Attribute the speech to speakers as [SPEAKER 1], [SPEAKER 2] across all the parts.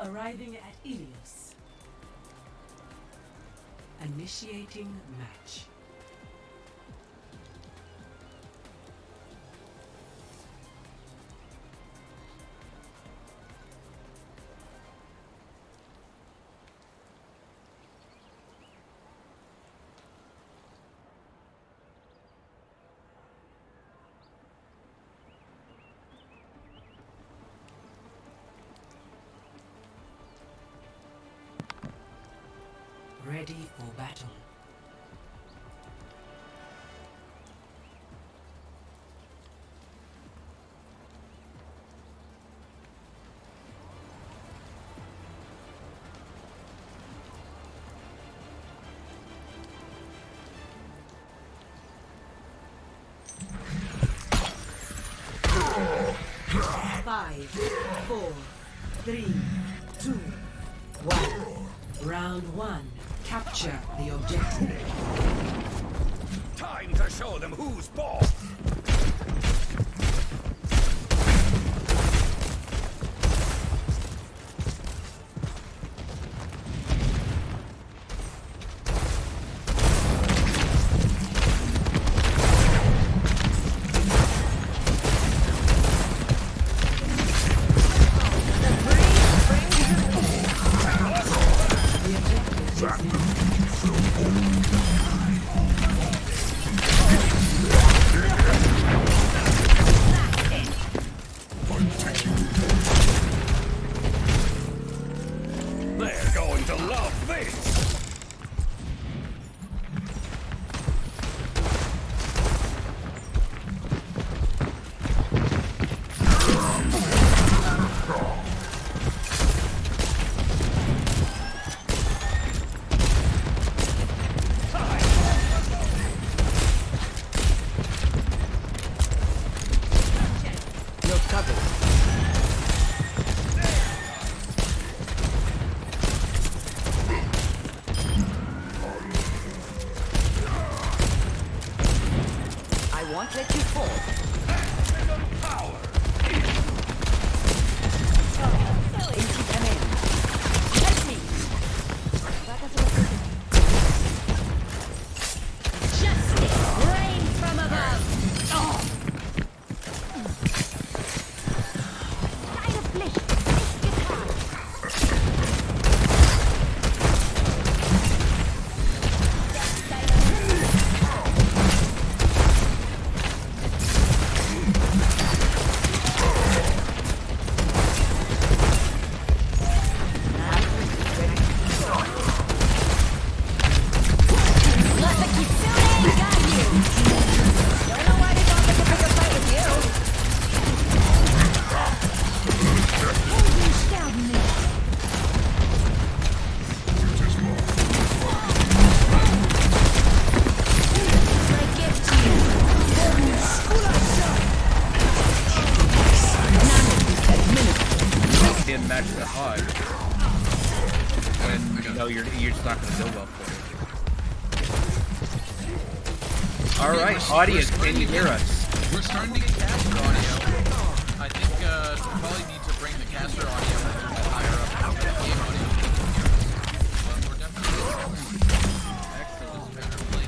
[SPEAKER 1] Arriving at Ilios. Initiating match. Ready for battle. Five, four, three, two, one. Round one. Capture the objective.
[SPEAKER 2] Time to show them who's boss! They're going to love this!
[SPEAKER 1] You're covered. I won't let you fall.
[SPEAKER 2] Maximum power!
[SPEAKER 1] Help me! Justice reigns from above!
[SPEAKER 3] Didn't match the odds when you know you're just not going to go well for it. All right, audience, can you hear us?
[SPEAKER 4] We're starting to get caster audio. I think we probably need to bring the caster audio a little bit higher up to the game audio. But we're definitely excellent. This better play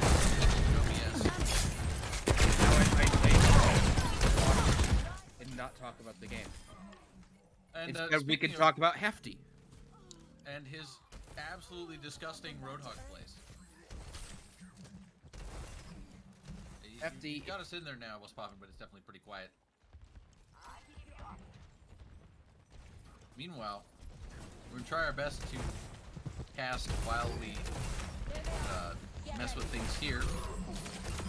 [SPEAKER 3] And not talk about the game.
[SPEAKER 4] And
[SPEAKER 3] Instead, we can talk about Hefty.
[SPEAKER 4] and his absolutely disgusting Roadhog plays.
[SPEAKER 3] Hefty.
[SPEAKER 4] You got us in there now, what's popping, but it's definitely pretty quiet. Meanwhile, we're gonna try our best to cast while we mess with things here.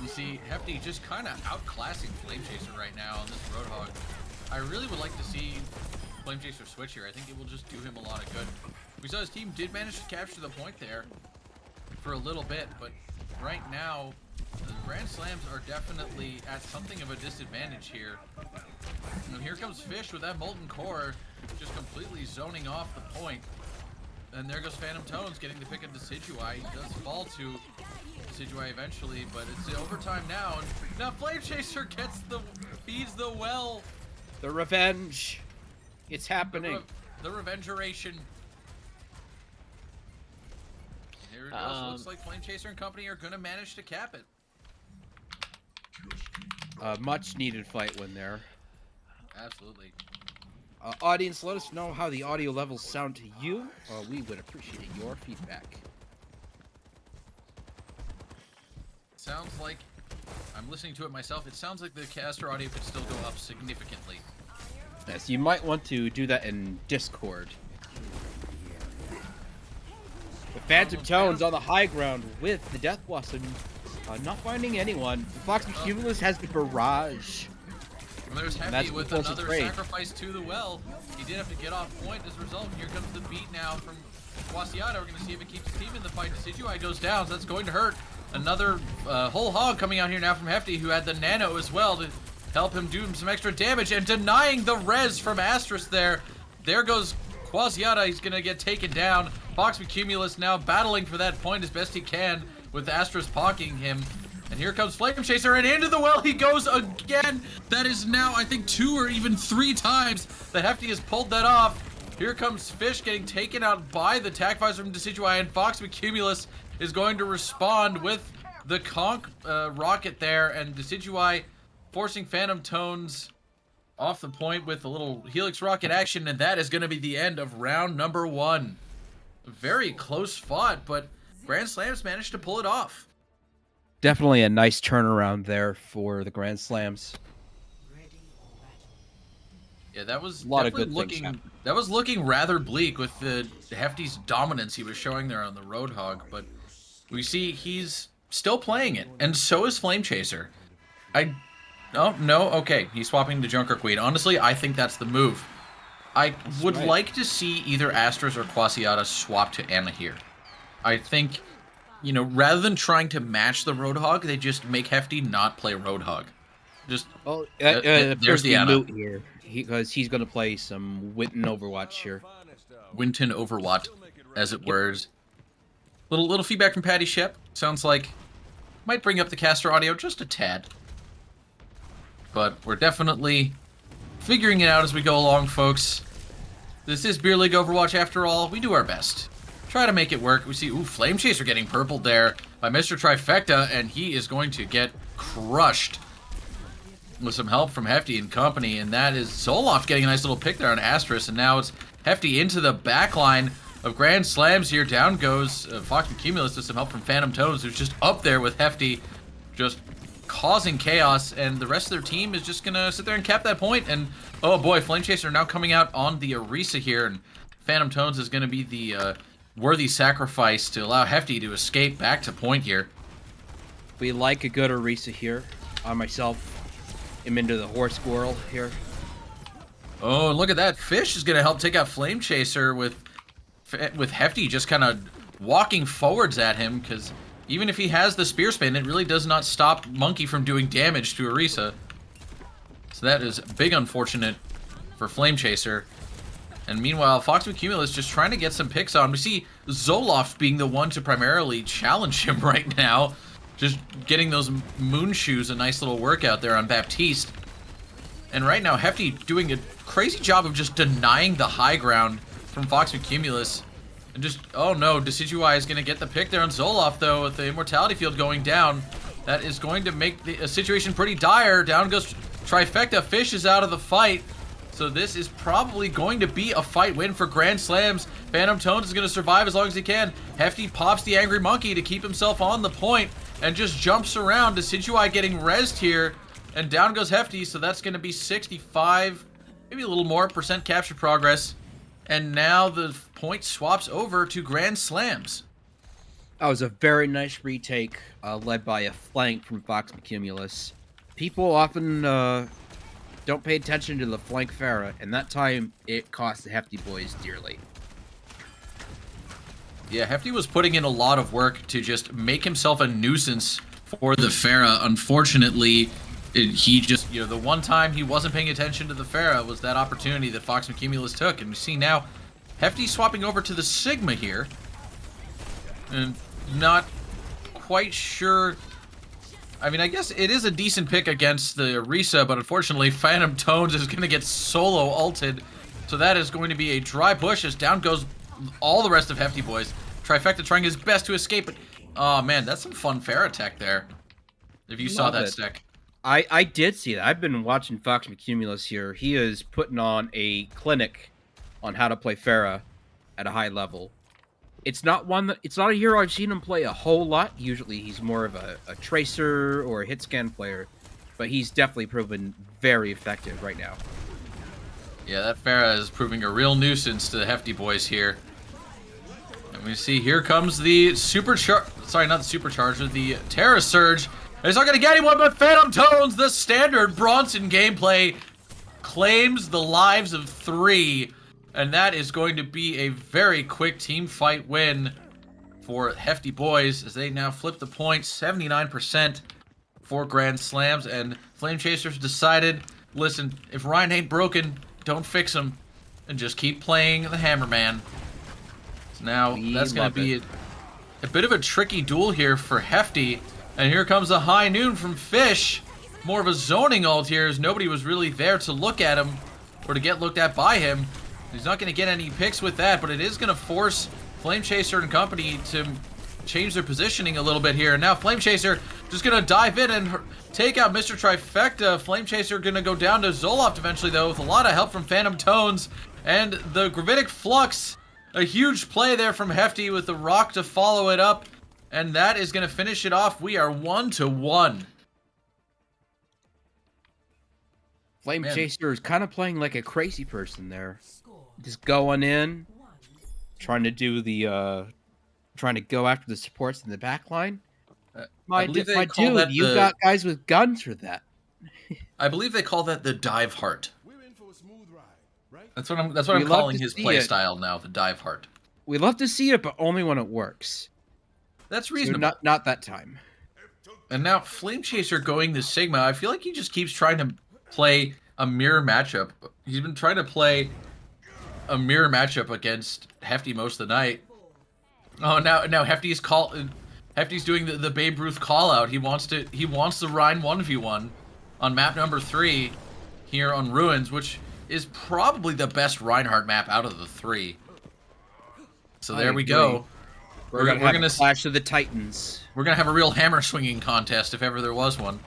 [SPEAKER 4] You see, Hefty just kind of outclassing Flame Chaser right now on this Roadhog. I really would like to see Flame Chaser switch here. I think it will just do him a lot of good. We saw his team did manage to capture the point there for a little bit, but right now, the Grand Slams are definitely at something of a disadvantage here. And here comes Fish with that Molten Core, just completely zoning off the point. And there goes Phantom Tones getting the pick into Decidueye. He does fall to Decidueye eventually, but it's overtime now. And now Flame Chaser feeds the well.
[SPEAKER 3] The revenge. It's happening.
[SPEAKER 4] The Revengeration. Here it goes. Looks like Flame Chaser and company are going to manage to cap it.
[SPEAKER 3] Much needed fight win there.
[SPEAKER 4] Absolutely.
[SPEAKER 3] Audience, let us know how the audio levels sound to you. We would appreciate your feedback.
[SPEAKER 4] Sounds like, I'm listening to it myself, it sounds like the caster audio could still go up significantly.
[SPEAKER 3] Yes, you might want to do that in Discord. The Phantom Tones on the high ground with the Death Blossom, not finding anyone. Fox and Cumulus has the barrage.
[SPEAKER 4] And there's Hefty with another sacrifice to the well. He did have to get off point as a result. Here comes the beat now from Quasiata. We're going to see if it keeps his team in the fight. Decidueye goes down, so that's going to hurt. Another whole hog coming out here now from Hefty, who had the nano as well to help him do some extra damage, and denying the res from Astrus there. There goes Quasiata. He's going to get taken down. Fox Cumulus now battling for that point as best he can with Astrus pocking him. And here comes Flame Chaser, and into the well he goes again. That is now, I think, 2 or even 3 times the Hefty has pulled that off. Here comes Fish getting taken out by the tac visor from Decidueye, and Fox Cumulus is going to respond with the conch rocket there, and Decidueye forcing Phantom Tones off the point with a little Helix rocket action, and that is going to be the end of round number 1. Very close fought, but Grand Slams managed to pull it off.
[SPEAKER 3] Definitely a nice turnaround there for the Grand Slams.
[SPEAKER 4] Yeah, that was
[SPEAKER 3] a lot of good things.
[SPEAKER 4] That was looking rather bleak with the Hefty's dominance he was showing there on the Roadhog, but we see he's still playing it, and so is Flame Chaser. Oh, no, okay, he's swapping to Junker Queen. Honestly, I think that's the move. I would like to see either Astrus or Quasiata swap to Anna here. I think, you know, rather than trying to match the Roadhog, they just make Hefty not play Roadhog. Just, there's the Anna.
[SPEAKER 3] Here, because he's going to play some Winton Overwatch here.
[SPEAKER 4] Winton Overwatch, as it were. Little feedback from Patty Shep. Sounds like might bring up the caster audio just a tad. But we're definitely figuring it out as we go along, folks. This is Beer League Overwatch after all. We do our best. Try to make it work. We see, ooh, Flame Chaser getting purpled there by Mr. Trifecta, and he is going to get crushed with some help from Hefty and company, and that is Zoloft getting a nice little pick there on Astrus, and now it's Hefty into the backline of Grand Slams here. Down goes Fox Cumulus with some help from Phantom Tones, who's just up there with Hefty, just causing chaos, and the rest of their team is just gonna sit there and cap that point. And oh boy, Flame Chaser now coming out on the Orisa here, and Phantom Tones is gonna be the worthy sacrifice to allow Hefty to escape back to point here.
[SPEAKER 3] We like a good Orisa here. I myself am into the horse squirrel here.
[SPEAKER 4] Oh, look at that. Fish is gonna help take out Flame Chaser with Hefty just kind of walking forwards at him, because even if he has the spear spin, it really does not stop Monkey from doing damage to Orisa. So that is big unfortunate for Flame Chaser. And meanwhile, Fox Cumulus just trying to get some picks on. We see Zoloft being the one to primarily challenge him right now. Just getting those moon shoes, a nice little workout there on Baptiste. And right now, Hefty doing a crazy job of just denying the high ground from Fox Cumulus. And just, oh no, Decidueye is going to get the pick there on Zoloft, though, with the Immortality Field going down. That is going to make the situation pretty dire. Down goes Trifecta. Fish is out of the fight. So this is probably going to be a fight win for Grand Slams. Phantom Tones is going to survive as long as he can. Hefty pops the Angry Monkey to keep himself on the point and just jumps around. Decidueye getting rezzed here. And down goes Hefty, so that's going to be 65, maybe a little more % capture progress. And now the point swaps over to Grand Slams.
[SPEAKER 3] That was a very nice retake, led by a flank from Fox Cumulus. People often don't pay attention to the flank Pharah, and that time it cost the Hefty boys dearly.
[SPEAKER 4] Yeah, Hefty was putting in a lot of work to just make himself a nuisance for the Pharah. Unfortunately, he just, you know, the one time he wasn't paying attention to the Pharah was that opportunity that Fox Cumulus took. And we see now Hefty swapping over to the Sigma here. And not quite sure. I mean, I guess it is a decent pick against the Orisa, but unfortunately Phantom Tones is going to get solo ulted. So that is going to be a dry push as down goes all the rest of Hefty boys. Trifecta trying his best to escape, but oh man, that's some fun Pharah tech there. If you saw
[SPEAKER 3] Love
[SPEAKER 4] that
[SPEAKER 3] it.
[SPEAKER 4] stick.
[SPEAKER 3] I did see that. I've been watching Fox McCumulus here. He is putting on a clinic on how to play Pharah at a high level. It's not a hero I've seen him play a whole lot. Usually he's more of a tracer or a hit scan player, but he's definitely proven very effective right now.
[SPEAKER 4] Yeah, that Pharah is proving a real nuisance to the Hefty boys here. And we see here comes the the Terra Surge. It's not going to get anyone, but Phantom Tones, the standard Bronson gameplay, claims the lives of 3. And that is going to be a very quick team fight win for Hefty boys as they now flip the point 79% for Grand Slams. And Flame Chasers decided, listen, if Ryan ain't broken, don't fix him. And just keep playing the Hammerman. So now that's going to be a bit of a tricky duel here for Hefty. And here comes a high noon from Fish. More of a zoning ult here as nobody was really there to look at him or to get looked at by him. He's not going to get any picks with that, but it is going to force Flame Chaser and company to change their positioning a little bit here. And now Flame Chaser just going to dive in and take out Mr. Trifecta. Flame Chaser going to go down to Zoloft eventually, though, with a lot of help from Phantom Tones. And the Gravitic Flux, a huge play there from Hefty with the rock to follow it up. And that is going to finish it off. We are 1-1.
[SPEAKER 3] Flame Chaser is kind of playing like a crazy person there. Just going in, trying to do the, trying to go after the supports in the back line. My dude, you got guys with guns for that.
[SPEAKER 4] I believe they call that the dive heart. That's what I'm calling his play style now, the dive heart.
[SPEAKER 3] We love to see it, but only when it works.
[SPEAKER 4] That's reasonable.
[SPEAKER 3] So not that time.
[SPEAKER 4] And now Flame Chaser going to Sigma. I feel like he just keeps trying to play a mirror matchup. He's been trying to play a mirror matchup against Hefty most of the night. Oh, now Hefty's doing the Babe Ruth call out. He wants the Rhine 1v1 on map number 3 here on Ruins, which is probably the best Reinhardt map out of the 3. So there we go.
[SPEAKER 3] We're gonna clash of the Titans.
[SPEAKER 4] We're gonna have a real hammer swinging contest if ever there was one.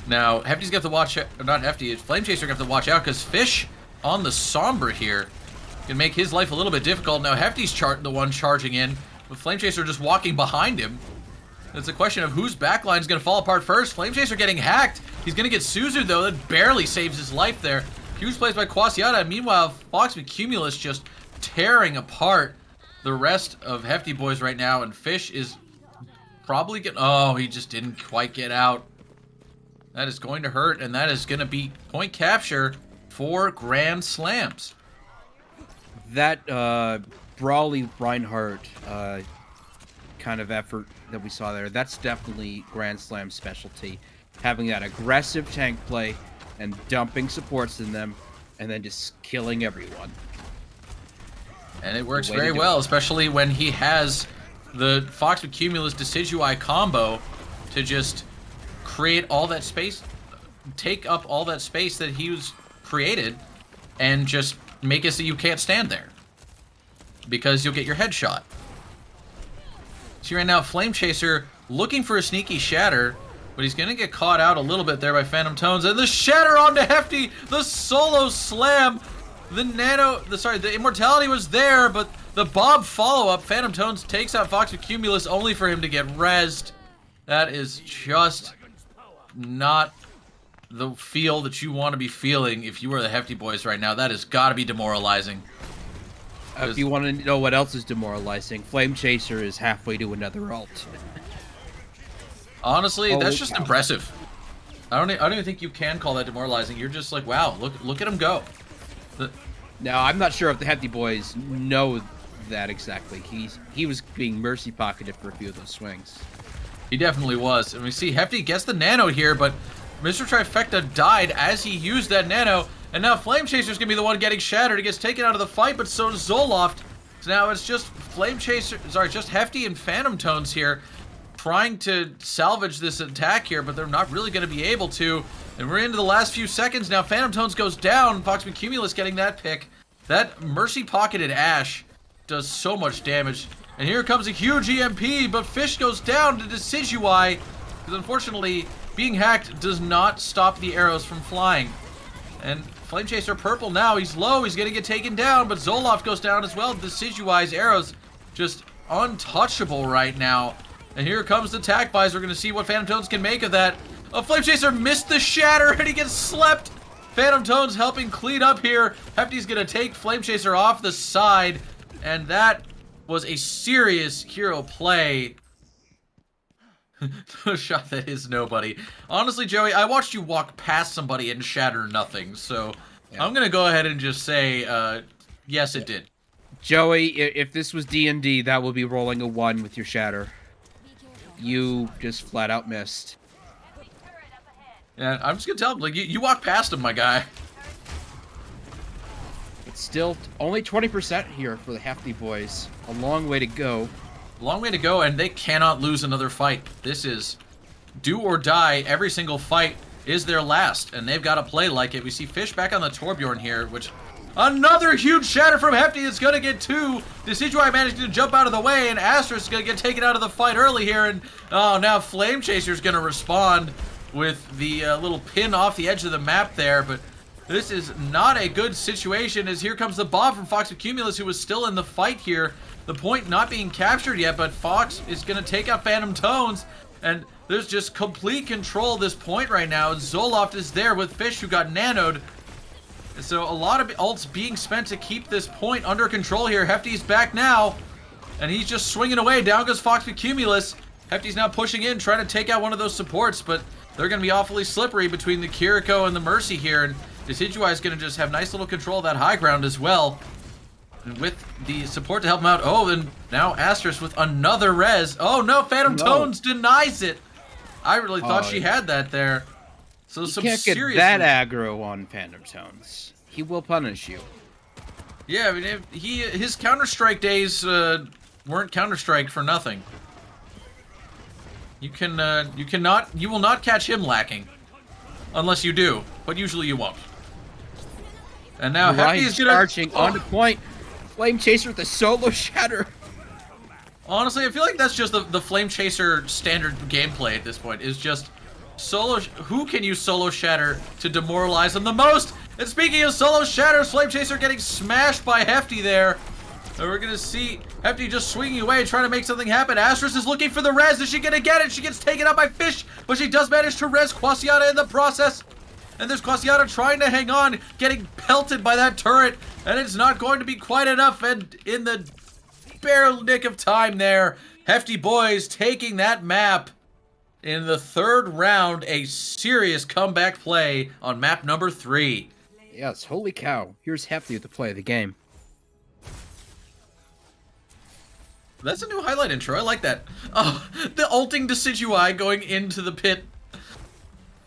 [SPEAKER 4] Now Hefty's got to watch, not Hefty, Flame Chaser got to watch out because Fish on the Sombra here can make his life a little bit difficult. Now Hefty's the one charging in, with Flame Chaser just walking behind him. It's a question of whose backline is gonna fall apart first. Flame Chaser getting hacked. He's gonna get Suzu though. That barely saves his life there. Huge plays by Quasiata. Meanwhile, Fox McCumulus just tearing apart the rest of Hefty boys right now, and Fish is probably getting... Oh, he just didn't quite get out. That is going to hurt, and that is going to be point capture for Grand Slams.
[SPEAKER 3] That Brawly Reinhardt kind of effort that we saw there, that's definitely Grand Slam specialty. Having that aggressive tank play and dumping supports in them, and then just killing everyone.
[SPEAKER 4] And it works very well, especially when he has the Fox McCumulus Decidui combo to just create all that space, take up all that space that he was created, and just make it so you can't stand there. Because you'll get your head shot. See right now, Flame Chaser looking for a sneaky shatter, but he's going to get caught out a little bit there by Phantom Tones. And the shatter onto Hefty, the solo slam. The immortality was there, but the Bob follow-up, Phantom Tones takes out Fox Accumulus only for him to get rezzed. That is just not the feel that you want to be feeling if you are the Hefty boys right now. That has got to be demoralizing.
[SPEAKER 3] If you want to know what else is demoralizing, Flame Chaser is halfway to another ult.
[SPEAKER 4] Honestly, that's just impressive. I don't even think you can call that demoralizing. You're just like, wow, look at him go.
[SPEAKER 3] Now, I'm not sure if the Hefty boys know that exactly. He was being mercy pocketed for a few of those swings.
[SPEAKER 4] He definitely was. And we see Hefty gets the nano here, but Mr. Trifecta died as he used that nano. And now Flame Chaser's gonna be the one getting shattered. He gets taken out of the fight, but so does Zoloft. So now it's just just Hefty and Phantom Tones here trying to salvage this attack here, but they're not really gonna be able to. And we're into the last few seconds now. Phantom Tones goes down. Fox McCumulus getting that pick. That mercy pocketed Ash does so much damage. And here comes a huge EMP, but Fish goes down to Decidueye. Because unfortunately, being hacked does not stop the arrows from flying. And Flame Chaser purple now, he's low, he's gonna get taken down, but Zoloft goes down as well. Decidueye's arrows just untouchable right now. And here comes the Tac Visor. We're gonna see what Phantom Tones can make of that. Oh, Flame Chaser missed the shatter and he gets slept. Phantom Tones helping clean up here. Hefty's gonna take Flame Chaser off the side, and that was a serious hero play. No shot that is nobody. Honestly, Joey, I watched you walk past somebody and shatter nothing, so yeah. I'm gonna go ahead and just say, yes, it did.
[SPEAKER 3] Joey, if this was D&D, that would be rolling a 1 with your shatter. You just flat out missed.
[SPEAKER 4] Yeah, I'm just gonna tell him, like, you walk past him, my guy.
[SPEAKER 3] It's still only 20% here for the Hefty boys. A long way to go.
[SPEAKER 4] Long way to go, and they cannot lose another fight. This is do or die. Every single fight is their last, and they've got to play like it. We see Fish back on the Torbjorn here, which another huge shatter from Hefty is going to get 2. Decidueye managed to jump out of the way, and Asterisk is going to get taken out of the fight early here, and oh, now Flame Chaser's going to respond with the little pin off the edge of the map there, but this is not a good situation, as here comes the bomb from Fox with Cumulus, who was still in the fight here. The point not being captured yet, but Fox is going to take out Phantom Tones, and there's just complete control of this point right now. Zoloft is there with Fish, who got nanoed. So a lot of ults being spent to keep this point under control here. Hefty's back now, and he's just swinging away. Down goes Fox with Cumulus. Hefty's now pushing in, trying to take out one of those supports, but they're going to be awfully slippery between the Kiriko and the Mercy here, and Decidueye is going to just have nice little control of that high ground as well. And with the support to help him out. Oh, and now Asterisk with another res. Oh no, Phantom Tones denies it. I really thought she had that there. So
[SPEAKER 3] you
[SPEAKER 4] some
[SPEAKER 3] can't get
[SPEAKER 4] serious
[SPEAKER 3] that aggro on Phantom Tones. He will punish you.
[SPEAKER 4] Yeah, I mean, his Counter-Strike days weren't Counter-Strike for nothing. You will not catch him lacking, unless you do, but usually you won't. And now Hefty is gonna
[SPEAKER 3] charging onto point. Flame Chaser with a solo shatter.
[SPEAKER 4] Honestly, I feel like that's just the Flame Chaser standard gameplay at this point. Is just solo. Who can you solo shatter to demoralize them the most? And speaking of solo shatters, Flame Chaser getting smashed by Hefty there. And we're gonna see Hefty just swinging away, trying to make something happen. Asterisk is looking for the res. Is she gonna get it? She gets taken out by Fish, but she does manage to res Quasiata in the process. And there's Quasiata trying to hang on, getting pelted by that turret, and it's not going to be quite enough. And in the bare nick of time there, Hefty boys taking that map in the 3rd round. A serious comeback play on map number 3.
[SPEAKER 3] Yes, holy cow. Here's Hefty with the play of the game.
[SPEAKER 4] That's a new highlight intro. I like that. Oh, the ulting Decidueye going into the pit.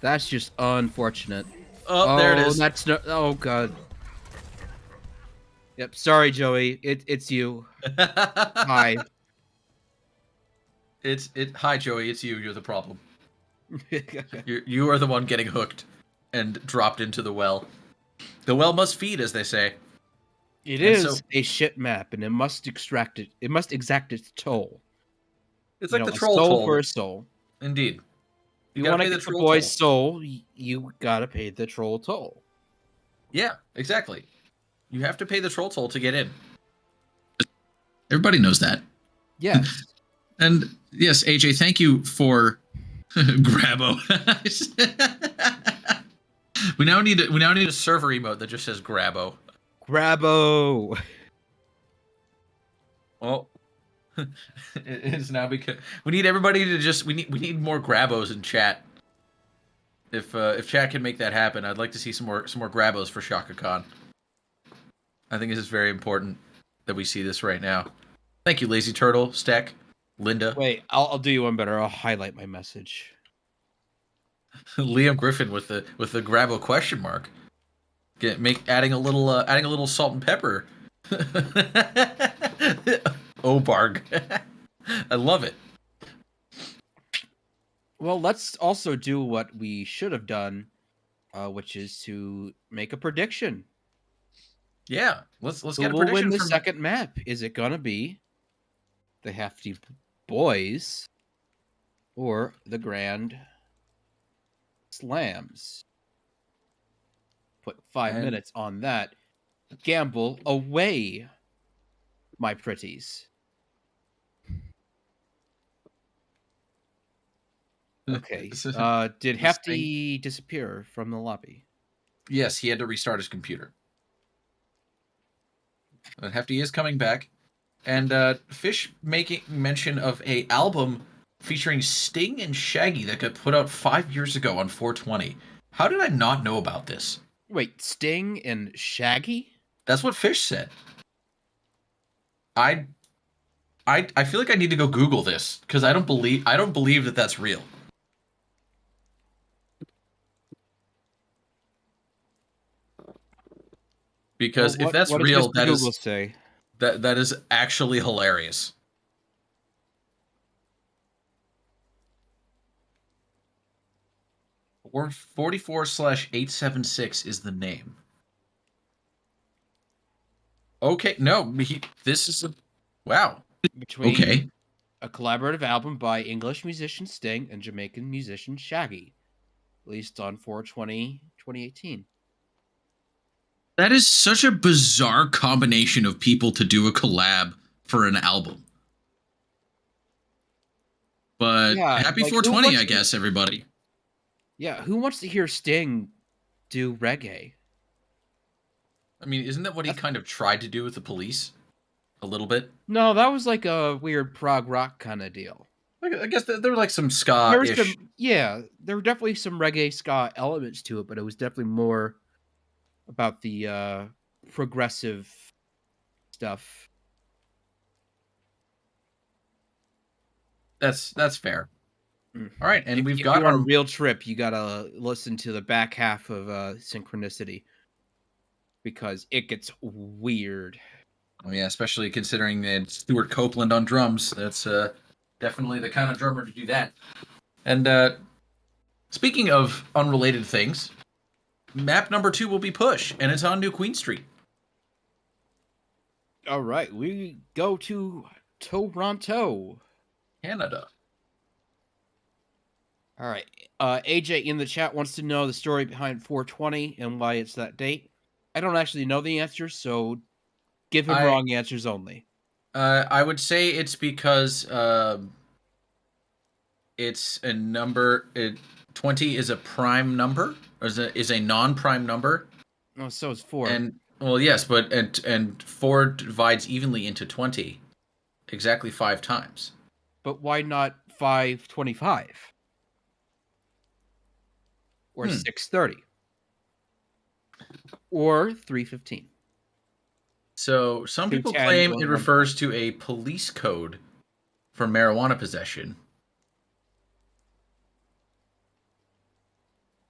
[SPEAKER 3] That's just unfortunate.
[SPEAKER 4] Oh, there it is.
[SPEAKER 3] That's no. Oh god. Yep. Sorry, Joey. It's you. Hi.
[SPEAKER 4] Hi, Joey. It's you. You're the problem. You are the one getting hooked and dropped into the well. The well must feed, as they say.
[SPEAKER 3] It is a shit map, and it must extract it. It must exact its toll.
[SPEAKER 4] It's like the
[SPEAKER 3] a
[SPEAKER 4] troll
[SPEAKER 3] soul
[SPEAKER 4] toll.
[SPEAKER 3] for a soul.
[SPEAKER 4] Indeed.
[SPEAKER 3] You want to get the boy's soul, you gotta pay the troll toll.
[SPEAKER 4] Yeah, exactly. You have to pay the troll toll to get in. Everybody knows that.
[SPEAKER 3] Yes.
[SPEAKER 5] And yes, AJ, thank you for Grabo.
[SPEAKER 4] we now need a server emote that just says Grabo.
[SPEAKER 3] Grabo.
[SPEAKER 4] Well, it is now because we need everybody to just we need more Grabos in chat. If chat can make that happen, I'd like to see some more Grabos for Shaka Khan. I think this is very important that we see this right now. Thank you, Lazy Turtle, Stack, Linda.
[SPEAKER 3] Wait, I'll do you one better. I'll highlight my message.
[SPEAKER 4] Liam Griffin with the Grabo question mark. Adding a little salt and pepper. Obarg. I love it.
[SPEAKER 3] Well, let's also do what we should have done, which is to make a prediction.
[SPEAKER 4] Yeah, let's
[SPEAKER 3] Who
[SPEAKER 4] get a
[SPEAKER 3] will
[SPEAKER 4] prediction
[SPEAKER 3] win the
[SPEAKER 4] from
[SPEAKER 3] second map? Is it gonna be the Hefty Boys or the Grand Slams. Put 5 minutes on that. Gamble away, my pretties. Okay. Did Hefty disappear from the lobby?
[SPEAKER 5] Yes, he had to restart his computer. But Hefty is coming back. And Fish making mention of a album featuring Sting and Shaggy that got put out 5 years ago on 420. How did I not know about this?
[SPEAKER 3] Wait, Sting and Shaggy?
[SPEAKER 5] That's what Fish said. I feel like I need to go Google this because I don't believe that that's real. Because
[SPEAKER 3] Well,
[SPEAKER 5] if that's
[SPEAKER 3] what does
[SPEAKER 5] real,
[SPEAKER 3] Mr. Google say?
[SPEAKER 5] that is actually hilarious. Or 44/876 is the name. Okay, no, this is a wow.
[SPEAKER 3] Between
[SPEAKER 5] Okay,
[SPEAKER 3] a collaborative album by English musician Sting and Jamaican musician Shaggy, released on 4/20/2018.
[SPEAKER 5] that is such a bizarre combination of people to do a collab for an album. But
[SPEAKER 3] Yeah,
[SPEAKER 5] happy
[SPEAKER 3] like,
[SPEAKER 5] 420, I guess, everybody.
[SPEAKER 3] Yeah, who wants to hear Sting do reggae?
[SPEAKER 5] I mean, isn't that what he kind of tried to do with the Police? A little bit?
[SPEAKER 3] No, that was like a weird prog rock kind of deal.
[SPEAKER 5] I guess there were like some
[SPEAKER 3] There was
[SPEAKER 5] ska-ish.
[SPEAKER 3] there were definitely some reggae ska elements to it, but it was definitely more about the progressive stuff.
[SPEAKER 5] That's fair.
[SPEAKER 3] Mm.
[SPEAKER 5] All right, and
[SPEAKER 3] If you're on a real trip, you gotta listen to the back half of Synchronicity because it gets weird.
[SPEAKER 5] Oh yeah, especially considering that Stuart Copeland on drums. That's definitely the kind of drummer to do that. And speaking of unrelated things, map number 2 will be Push, and it's on New Queen Street.
[SPEAKER 3] All right, we go to Toronto,
[SPEAKER 5] Canada.
[SPEAKER 3] All right. AJ in the chat wants to know the story behind 420 and why it's that date. I don't actually know the answers, so give him wrong answers only.
[SPEAKER 5] I would say it's because it's a number. 20 is a prime number, or is a non-prime number.
[SPEAKER 3] Oh, so is 4.
[SPEAKER 5] And well, yes, but and 4 divides evenly into 20, exactly 5 times.
[SPEAKER 3] But why not 525? Or 630? Or 315?
[SPEAKER 5] So some people
[SPEAKER 3] 210
[SPEAKER 5] claim
[SPEAKER 3] or
[SPEAKER 5] it refers to a police code for marijuana possession.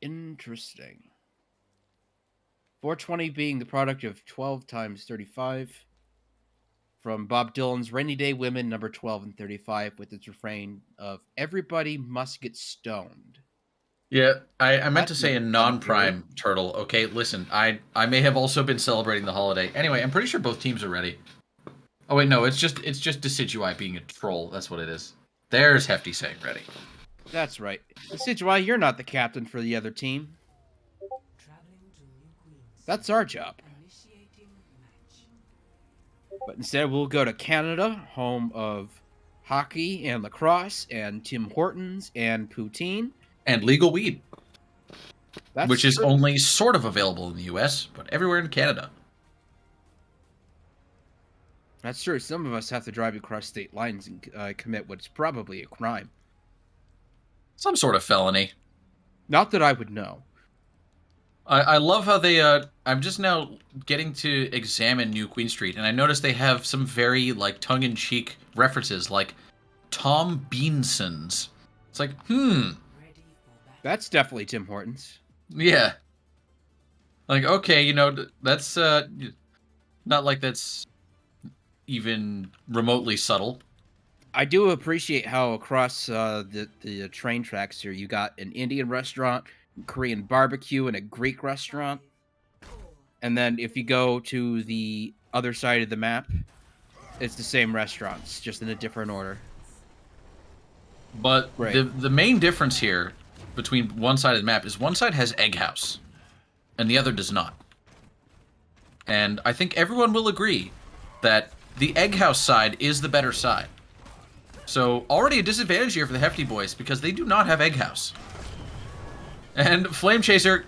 [SPEAKER 3] Interesting. 420 being the product of 12 times 35 from Bob Dylan's Rainy Day Women number 12 and 35 with its refrain of everybody must get stoned.
[SPEAKER 5] Yeah, I meant to say a non-prime turtle. Okay, listen, I may have also been celebrating the holiday. Anyway, I'm pretty sure both teams are ready. Oh wait, no, it's just Decidui being a troll. That's what it is. There's Hefty saying ready.
[SPEAKER 3] That's right. Decidui, you're not the captain for the other team. That's our job. But instead, we'll go to Canada, home of hockey and lacrosse and Tim Hortons and poutine.
[SPEAKER 5] And legal weed. Which is only sort of available in the US, but everywhere in Canada.
[SPEAKER 3] That's true. Some of us have to drive across state lines and commit what's probably a crime.
[SPEAKER 5] Some sort of felony.
[SPEAKER 3] Not that I would know.
[SPEAKER 5] I love how they, I'm just now getting to examine New Queen Street, and I noticed they have some very, like, tongue-in-cheek references, like Tom Beanson's. It's like,
[SPEAKER 3] That's definitely Tim Hortons.
[SPEAKER 5] Yeah. Like, okay, you know, that's, not like that's even remotely subtle.
[SPEAKER 3] I do appreciate how across the train tracks here, you got an Indian restaurant, Korean barbecue, and a Greek restaurant. And then if you go to the other side of the map, It's the same restaurants, just in a different order.
[SPEAKER 5] But
[SPEAKER 3] Right.
[SPEAKER 5] the main difference here between one side of the map is one side has Egg House, and the other does not. And I think everyone will agree that the Egg House side is the better side. So already a disadvantage here for the Hefty boys because they do not have Egg House. And Flame Chaser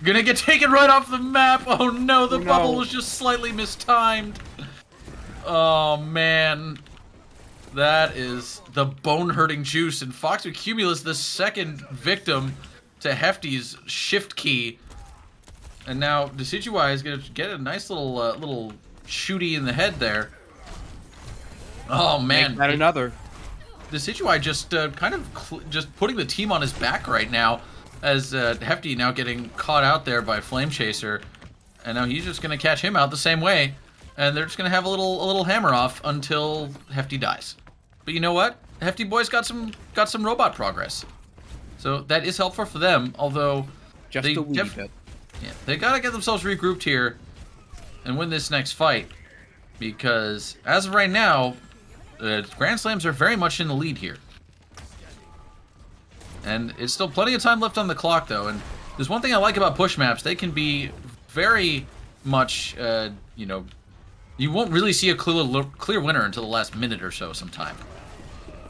[SPEAKER 5] gonna get taken right off the map. Oh no, the bubble was just slightly mistimed. Oh man. That is the bone-hurting juice. And Fox Cumulus, the second victim to Hefty's shift key. And now Decidueye is gonna get a nice little shooty in the head there. Oh man.
[SPEAKER 3] Make that another.
[SPEAKER 5] Decidueye just kind of just putting the team on his back right now. As Hefty now getting caught out there by Flame Chaser, and now he's just gonna catch him out the same way, and they're just gonna have a little hammer off until Hefty dies. But you know what? Hefty boys got some robot progress, so that is helpful for them. Although
[SPEAKER 3] Just a wee bit.
[SPEAKER 5] yeah, they gotta get themselves regrouped here and win this next fight, because as of right now, Grand Slams are very much in the lead here. And it's still plenty of time left on the clock, though. And there's one thing I like about push maps. They can be very much, you know, you won't really see a clear winner until the last minute or so sometime.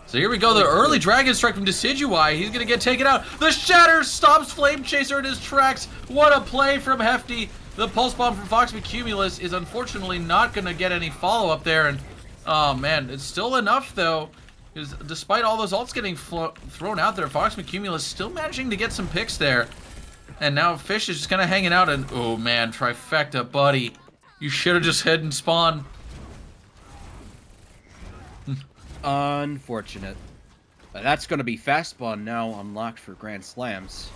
[SPEAKER 5] So here we go. The early Dragon Strike from Decidueye. He's going to get taken out. The Shatter stops Flame Chaser in his tracks. What a play from Hefty. The Pulse Bomb from Fox Cumulus is unfortunately not going to get any follow-up there. And, oh, man, it's still enough, though. Because despite all those ults getting thrown out there, Fox Cumulus still managing to get some picks there. And now Fish is just kind of hanging out, and oh man, Trifecta, buddy. You should have just hid and spawned.
[SPEAKER 3] Unfortunate. But that's going to be fast spawn now unlocked for Grand Slams.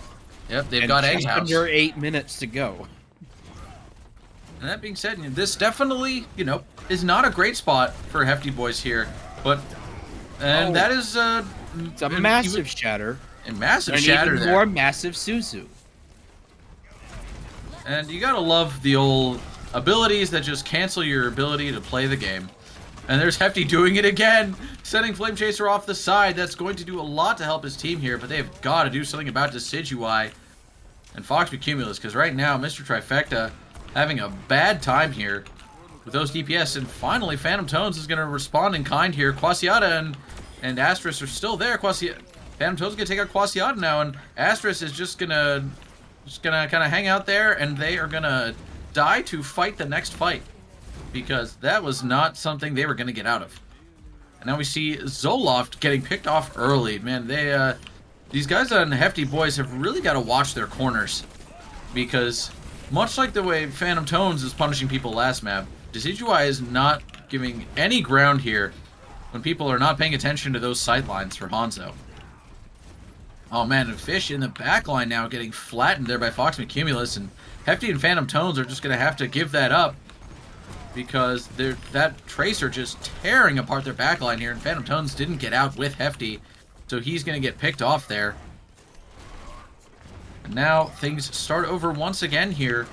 [SPEAKER 5] Yep, they've
[SPEAKER 3] And
[SPEAKER 5] got Egg
[SPEAKER 3] just
[SPEAKER 5] House.
[SPEAKER 3] under 8 minutes to go.
[SPEAKER 5] And that being said, this definitely, you know, is not a great spot for Hefty boys here. But, and that is,
[SPEAKER 3] It's a massive shatter.
[SPEAKER 5] a massive
[SPEAKER 3] And
[SPEAKER 5] shatter
[SPEAKER 3] even
[SPEAKER 5] there.
[SPEAKER 3] more massive Suzu.
[SPEAKER 5] And you gotta love the old abilities that just cancel your ability to play the game. And there's Hefty doing it again, sending Flame Chaser off the side. That's going to do a lot to help his team here, but they've got to do something about Decidueye and Fox Cumulus, because right now, Mr. Trifecta having a bad time here with those DPS. And finally, Phantom Tones is going to respond in kind here. Quasiata and Astris are still there. Phantom Tones is going to take out Quasiata now, and Astris is just gonna kind of hang out there, and they are going to die to fight the next fight, because that was not something they were going to get out of. And now we see Zoloft getting picked off early. Man, these guys on Hefty Boys have really got to watch their corners, because much like the way Phantom Tones is punishing people last map, Decidueye is not giving any ground here when people are not paying attention to those sightlines for Hanzo. Oh man, and Fish in the backline now getting flattened there by Fox Cumulus, and Hefty and Phantom Tones are just going to have to give that up, because that Tracer just tearing apart their backline here, and Phantom Tones didn't get out with Hefty, so he's going to get picked off there. And now things start over once again here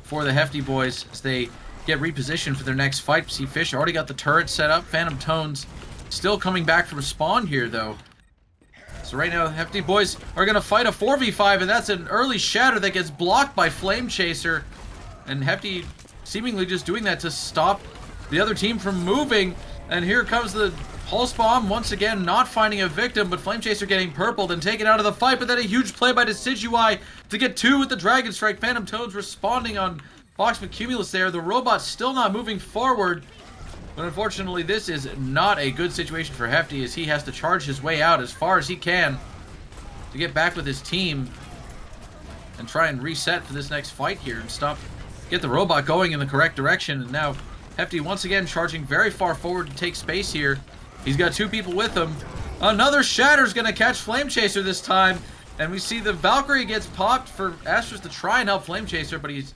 [SPEAKER 5] for the Hefty Boys as they get repositioned for their next fight. See, Fish already got the turret set up. Phantom Tones still coming back from spawn here, though. So right now, the Hefty Boys are going to fight a 4v5, and that's an early shatter that gets blocked by Flame Chaser. And Hefty seemingly just doing that to stop the other team from moving. And here comes the Pulse Bomb, once again not finding a victim, but Flame Chaser getting purpled and taken out of the fight. But then a huge play by Decidueye to get two with the Dragon Strike. Phantom Tones responding on Fox Cumulus there. The robot's still not moving forward. But unfortunately, this is not a good situation for Hefty, as he has to charge his way out as far as he can to get back with his team and try and reset for this next fight here and get the robot going in the correct direction. And now Hefty once again charging very far forward to take space here. He's got two people with him. Another Shatter's going to catch Flame Chaser this time. And we see the Valkyrie gets popped for Astros to try and help Flame Chaser, but he's...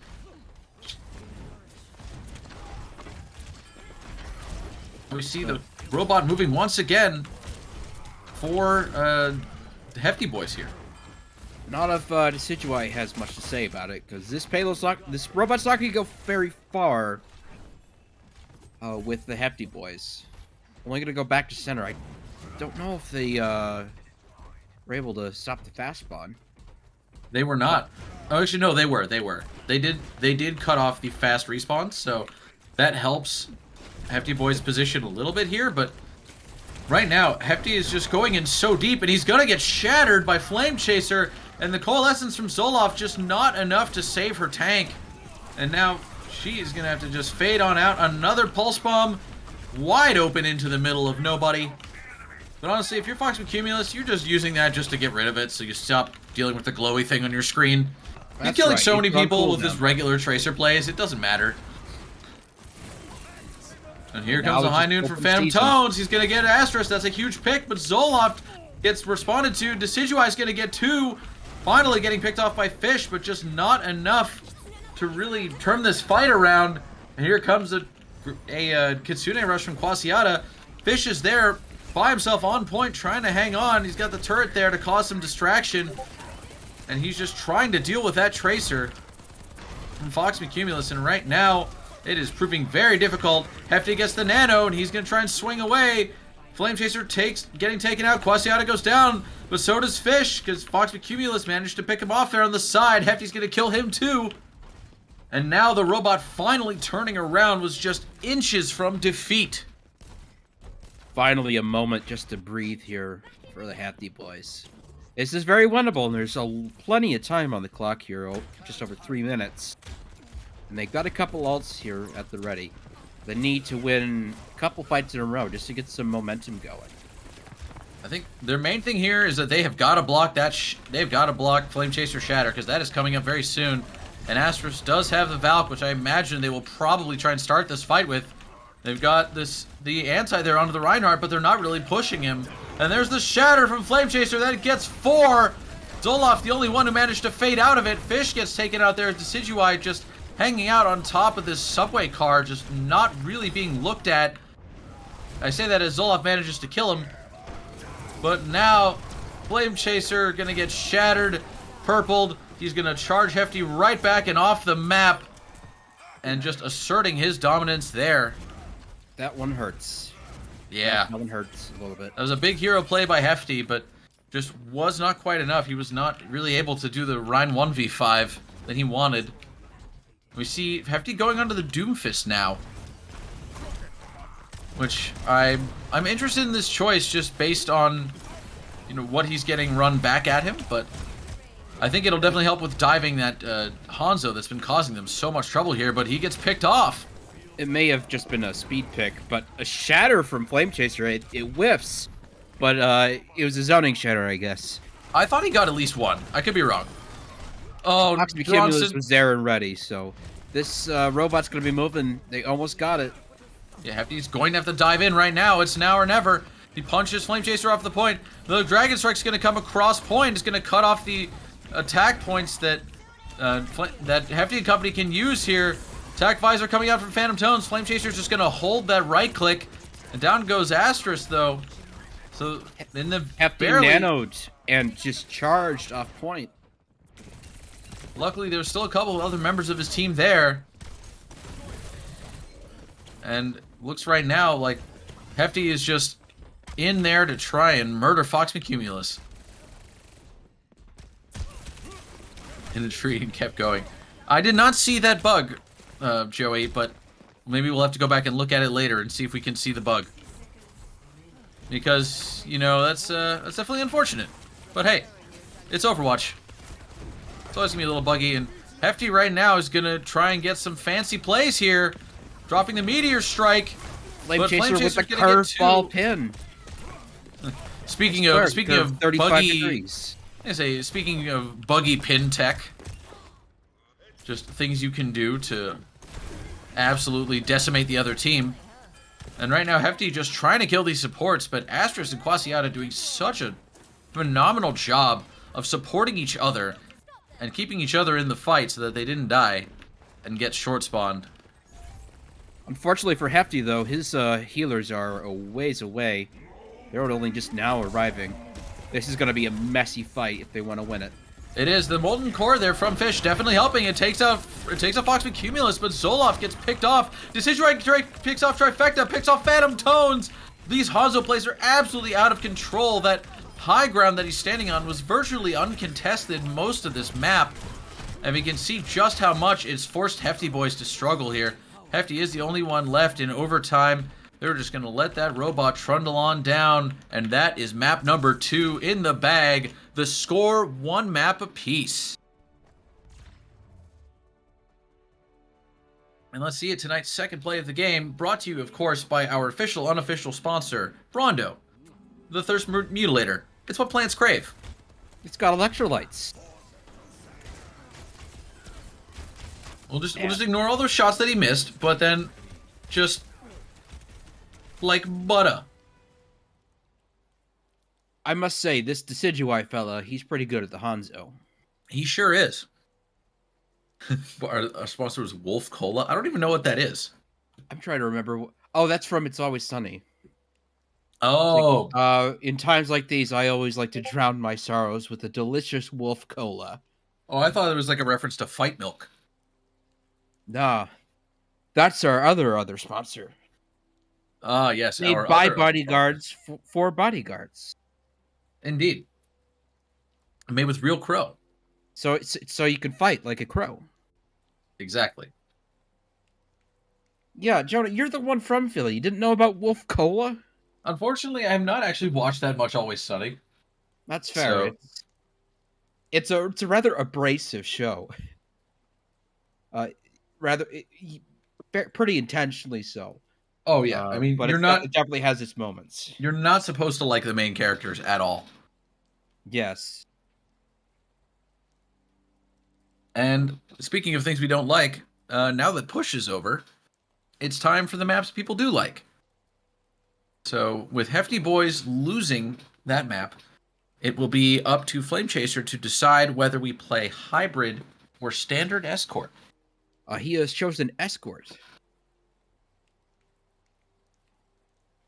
[SPEAKER 5] We see the robot moving once again for the Hefty Boys here.
[SPEAKER 3] Not if Decidueye has much to say about it, because this robot's not going to go very far with the Hefty boys. Only gonna go back to center. I don't know if they were able to stop the fast spawn.
[SPEAKER 5] They were not. Oh, actually, no, they were. They did cut off the fast respawns, so that helps Hefty Boy's position a little bit here, but right now, Hefty is just going in so deep, and he's gonna get shattered by Flame Chaser, and the Coalescence from Zoloft just not enough to save her tank. And now she is gonna have to just fade on out. Another Pulse Bomb, wide open into the middle of nobody. But honestly, if you're Fox Cumulus, you're just using that just to get rid of it, so you stop dealing with the glowy thing on your screen. He's killing so many people with his regular Tracer plays, it doesn't matter. And here comes the high noon for Phantom Tones. He's going to get Astros. That's a huge pick, but Zoloft gets responded to. Decidueye's going to get 2. Finally getting picked off by Fish, but just not enough to really turn this fight around. And here comes a Kitsune Rush from Quasiata. Fish is there by himself on point, trying to hang on. He's got the turret there to cause some distraction. And he's just trying to deal with that Tracer from Fox Cumulus. And right now, it is proving very difficult. Hefty gets the nano, and he's going to try and swing away. Flame Chaser getting taken out. Quasiata goes down, but so does Fish, because Fox Cumulus managed to pick him off there on the side. Hefty's going to kill him too. And now the robot finally turning around was just inches from defeat.
[SPEAKER 3] Finally a moment just to breathe here for the Hefty boys. This is very winnable, and there's plenty of time on the clock here, just over 3 minutes. And they got a couple ults here at the ready. They need to win a couple fights in a row just to get some momentum going.
[SPEAKER 5] I think their main thing here is that they have got to block that. They've got to block Flame Chaser Shatter, because that is coming up very soon. And Astros does have the Valk, which I imagine they will probably try and start this fight with. They've got the anti there onto the Reinhardt, but they're not really pushing him. And there's the Shatter from Flame Chaser. That gets 4. Zoloft, the only one who managed to fade out of it. Fish gets taken out there. Decidueye just hanging out on top of this subway car, just not really being looked at. I say that as Zoloft manages to kill him. But now, Flame Chaser gonna get shattered, purpled. He's gonna charge Hefty right back and off the map. And just asserting his dominance there.
[SPEAKER 3] That one hurts.
[SPEAKER 5] Yeah.
[SPEAKER 3] That one hurts a little bit.
[SPEAKER 5] That was a big hero play by Hefty, but just was not quite enough. He was not really able to do the Rhine 1v5 that he wanted. We see Hefty going onto the Doomfist now. Which I'm interested in this choice just based on, you know, what he's getting run back at him, but I think it'll definitely help with diving that Hanzo that's been causing them so much trouble here, but he gets picked off.
[SPEAKER 3] It may have just been a speed pick, but a Shatter from Flame Chaser, it whiffs. But it was a zoning Shatter, I guess.
[SPEAKER 5] I thought he got at least one. I could be wrong. Oh,
[SPEAKER 3] Fox Cumulus was there and ready, so this robot's going to be moving. They almost got it.
[SPEAKER 5] Yeah, Hefty's going to have to dive in right now. It's now or never. He punches Flame Chaser off the point. The Dragon Strike's going to come across point. It's going to cut off the attack points that that Hefty and company can use here. Attack Visor coming out from Phantom Tones. Flame Chaser's just going to hold that right click. And down goes Asterisk, though. So, in the
[SPEAKER 3] Hefty nanoed and just charged off point.
[SPEAKER 5] Luckily, there's still a couple of other members of his team there. And looks right now like Hefty is just in there to try and murder Fox Cumulus. In the tree and kept going. I did not see that bug, Joey, but maybe we'll have to go back and look at it later and see if we can see the bug. Because, you know, that's definitely unfortunate. But hey, it's Overwatch. It's always gonna be a little buggy, and Hefty right now is gonna try and get some fancy plays here. Dropping the Meteor Strike.
[SPEAKER 3] Flame Chaser with the curveball pin.
[SPEAKER 5] Speaking of
[SPEAKER 3] 35
[SPEAKER 5] buggy,
[SPEAKER 3] degrees.
[SPEAKER 5] Speaking of buggy pin tech, just things you can do to absolutely decimate the other team. And right now, Hefty just trying to kill these supports, but Asterisk and Quasiata doing such a phenomenal job of supporting each other and keeping each other in the fight so that they didn't die and get short spawned.
[SPEAKER 3] Unfortunately for Hefty, though, his healers are a ways away. They're only just now arriving. This is going to be a messy fight if they want to win it.
[SPEAKER 5] It is the Molten Core there from Fish, definitely helping. It takes out Fox with Cumulus, but Zoloft gets picked off. Decision Right picks off Trifecta, picks off Phantom Tones. These Hanzo plays are absolutely out of control. That high ground that he's standing on was virtually uncontested most of this map. And we can see just how much it's forced Hefty boys to struggle here. Hefty is the only one left in overtime. They're just going to let that robot trundle on down. And that is map number 2 in the bag. The score, 1 map apiece. And let's see it tonight's second play of the game. Brought to you, of course, by our official, unofficial sponsor, Brondo, the Thirst Mutilator. It's what plants crave.
[SPEAKER 3] It's got electrolytes.
[SPEAKER 5] We'll just ignore all those shots that he missed, but then just like butter.
[SPEAKER 3] I must say, this Decidueye fella, he's pretty good at the Hanzo.
[SPEAKER 5] He sure is. Our sponsor was Wolf Cola. I don't even know what that is.
[SPEAKER 3] I'm trying to remember. Oh, that's from It's Always Sunny.
[SPEAKER 5] Oh.
[SPEAKER 3] In times like these, I always like to drown my sorrows with a delicious Wolf Cola.
[SPEAKER 5] Oh, I thought it was like a reference to Fight Milk.
[SPEAKER 3] Nah, that's our other sponsor.
[SPEAKER 5] Ah, yes.
[SPEAKER 3] Made by bodyguards for bodyguards.
[SPEAKER 5] Indeed. Made with real crow.
[SPEAKER 3] So you can fight like a crow.
[SPEAKER 5] Exactly.
[SPEAKER 3] Yeah, Jonah, you're the one from Philly. You didn't know about Wolf Cola?
[SPEAKER 5] Unfortunately, I have not actually watched that much Always Sunny.
[SPEAKER 3] That's fair. It's a rather abrasive show. Pretty intentionally so.
[SPEAKER 5] Oh yeah, I mean,
[SPEAKER 3] but it definitely has its moments.
[SPEAKER 5] You're not supposed to like the main characters at all.
[SPEAKER 3] Yes.
[SPEAKER 5] And speaking of things we don't like, now that push is over, it's time for the maps people do like. So with Hefty Boys losing that map, it will be up to Flame Chaser to decide whether we play hybrid or standard escort.
[SPEAKER 3] He has chosen escort.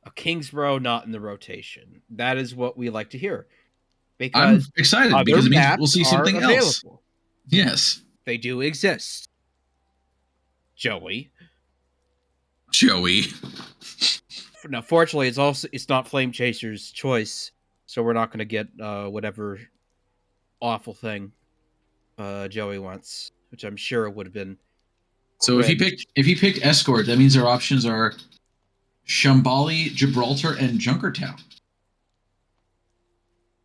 [SPEAKER 3] A Kingsborough not in the rotation. That is what we like to hear. Because
[SPEAKER 5] I'm excited because it means we'll see something else.
[SPEAKER 3] Available.
[SPEAKER 5] Yes.
[SPEAKER 3] They do exist. Joey. Now, fortunately, it's not Flame Chaser's choice, so we're not going to get whatever awful thing Joey wants, which I'm sure would have been.
[SPEAKER 5] So if he picked escort, that means our options are Shambali, Gibraltar, and Junkertown.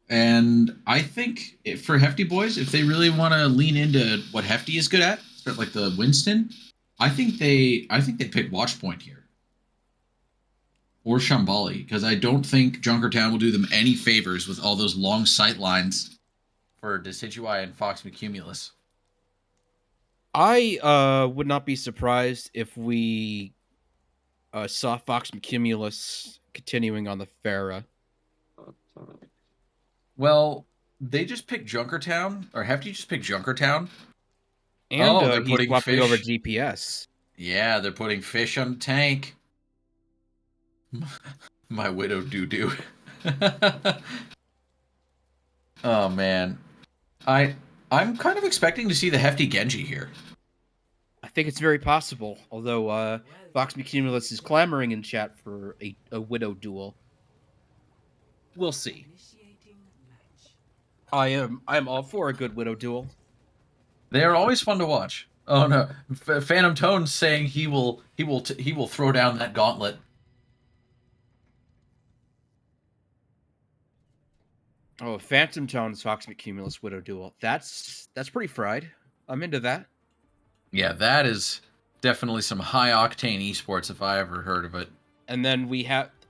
[SPEAKER 5] And I think for Hefty Boys, if they really want to lean into what Hefty is good at, like the Winston, I think they pick Watchpoint here. Or Shambali, because I don't think Junkertown will do them any favors with all those long sight lines for Decidueye and Fox McCumulus.
[SPEAKER 3] I would not be surprised if we saw Fox McCumulus continuing on the Pharah.
[SPEAKER 5] Well, they just picked Junkertown, or Hefty just picked Junkertown.
[SPEAKER 3] And
[SPEAKER 5] they're
[SPEAKER 3] he's
[SPEAKER 5] putting
[SPEAKER 3] swapping
[SPEAKER 5] Fish
[SPEAKER 3] over GPS.
[SPEAKER 5] Yeah, they're putting Fish on the tank. My widow doo-doo. Oh, man. I'm kind of expecting to see the Hefty Genji here.
[SPEAKER 3] I think it's very possible, although Fox McCumulus is clamoring in chat for a Widow duel. We'll see. I am all for a good Widow duel.
[SPEAKER 5] They are always fun to watch. Oh no, Phantom Tones saying he will throw down that gauntlet.
[SPEAKER 3] Oh, Phantom Tones Fox McCumulus Widow duel. That's pretty fried. I'm into that.
[SPEAKER 5] Yeah, that is definitely some high octane esports if I ever heard of it.
[SPEAKER 3] And then we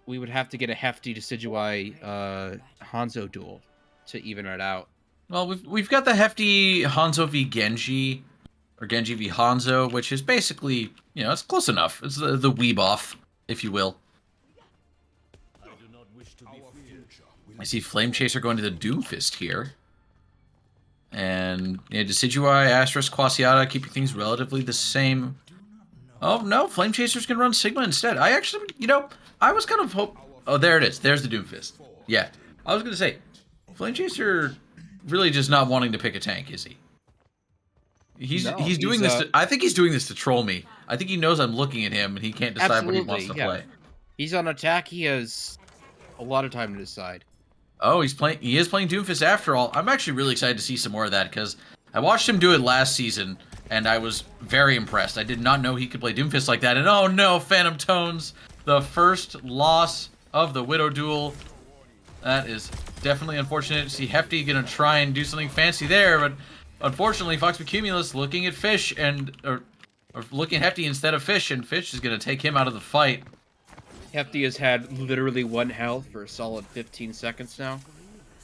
[SPEAKER 3] would have to get a Hefty Decidueye Hanzo duel to even it out.
[SPEAKER 5] Well, we've got the Hefty Hanzo v Genji, or Genji v Hanzo, which is basically, it's close enough. It's the weeb off, if you will. I see Flame Chaser going to the Doomfist here. And Decidueye, Asterisk, Quasiata, keeping things relatively the same. Oh, no, Flame Chaser's going to run Sigma instead. I actually, I was kind of Oh, there it is. There's the Doomfist. Yeah, I was going to say, Flame Chaser really just not wanting to pick a tank, is he? He's doing this. I think he's doing this to troll me. I think he knows I'm looking at him and he can't decide what he wants to play.
[SPEAKER 3] He's on attack. He has a lot of time to decide.
[SPEAKER 5] Oh, he is playing Doomfist after all. I'm actually really excited to see some more of that because I watched him do it last season and I was very impressed. I did not know he could play Doomfist like that. And oh no, Phantom Tones, the first loss of the Widow duel. That is definitely unfortunate to see Hefty gonna try and do something fancy there, but unfortunately Fox Cumulus looking at Fish or looking at Hefty instead of Fish, and Fish is gonna take him out of the fight.
[SPEAKER 3] Hefty has had literally 1 health for a solid 15 seconds now.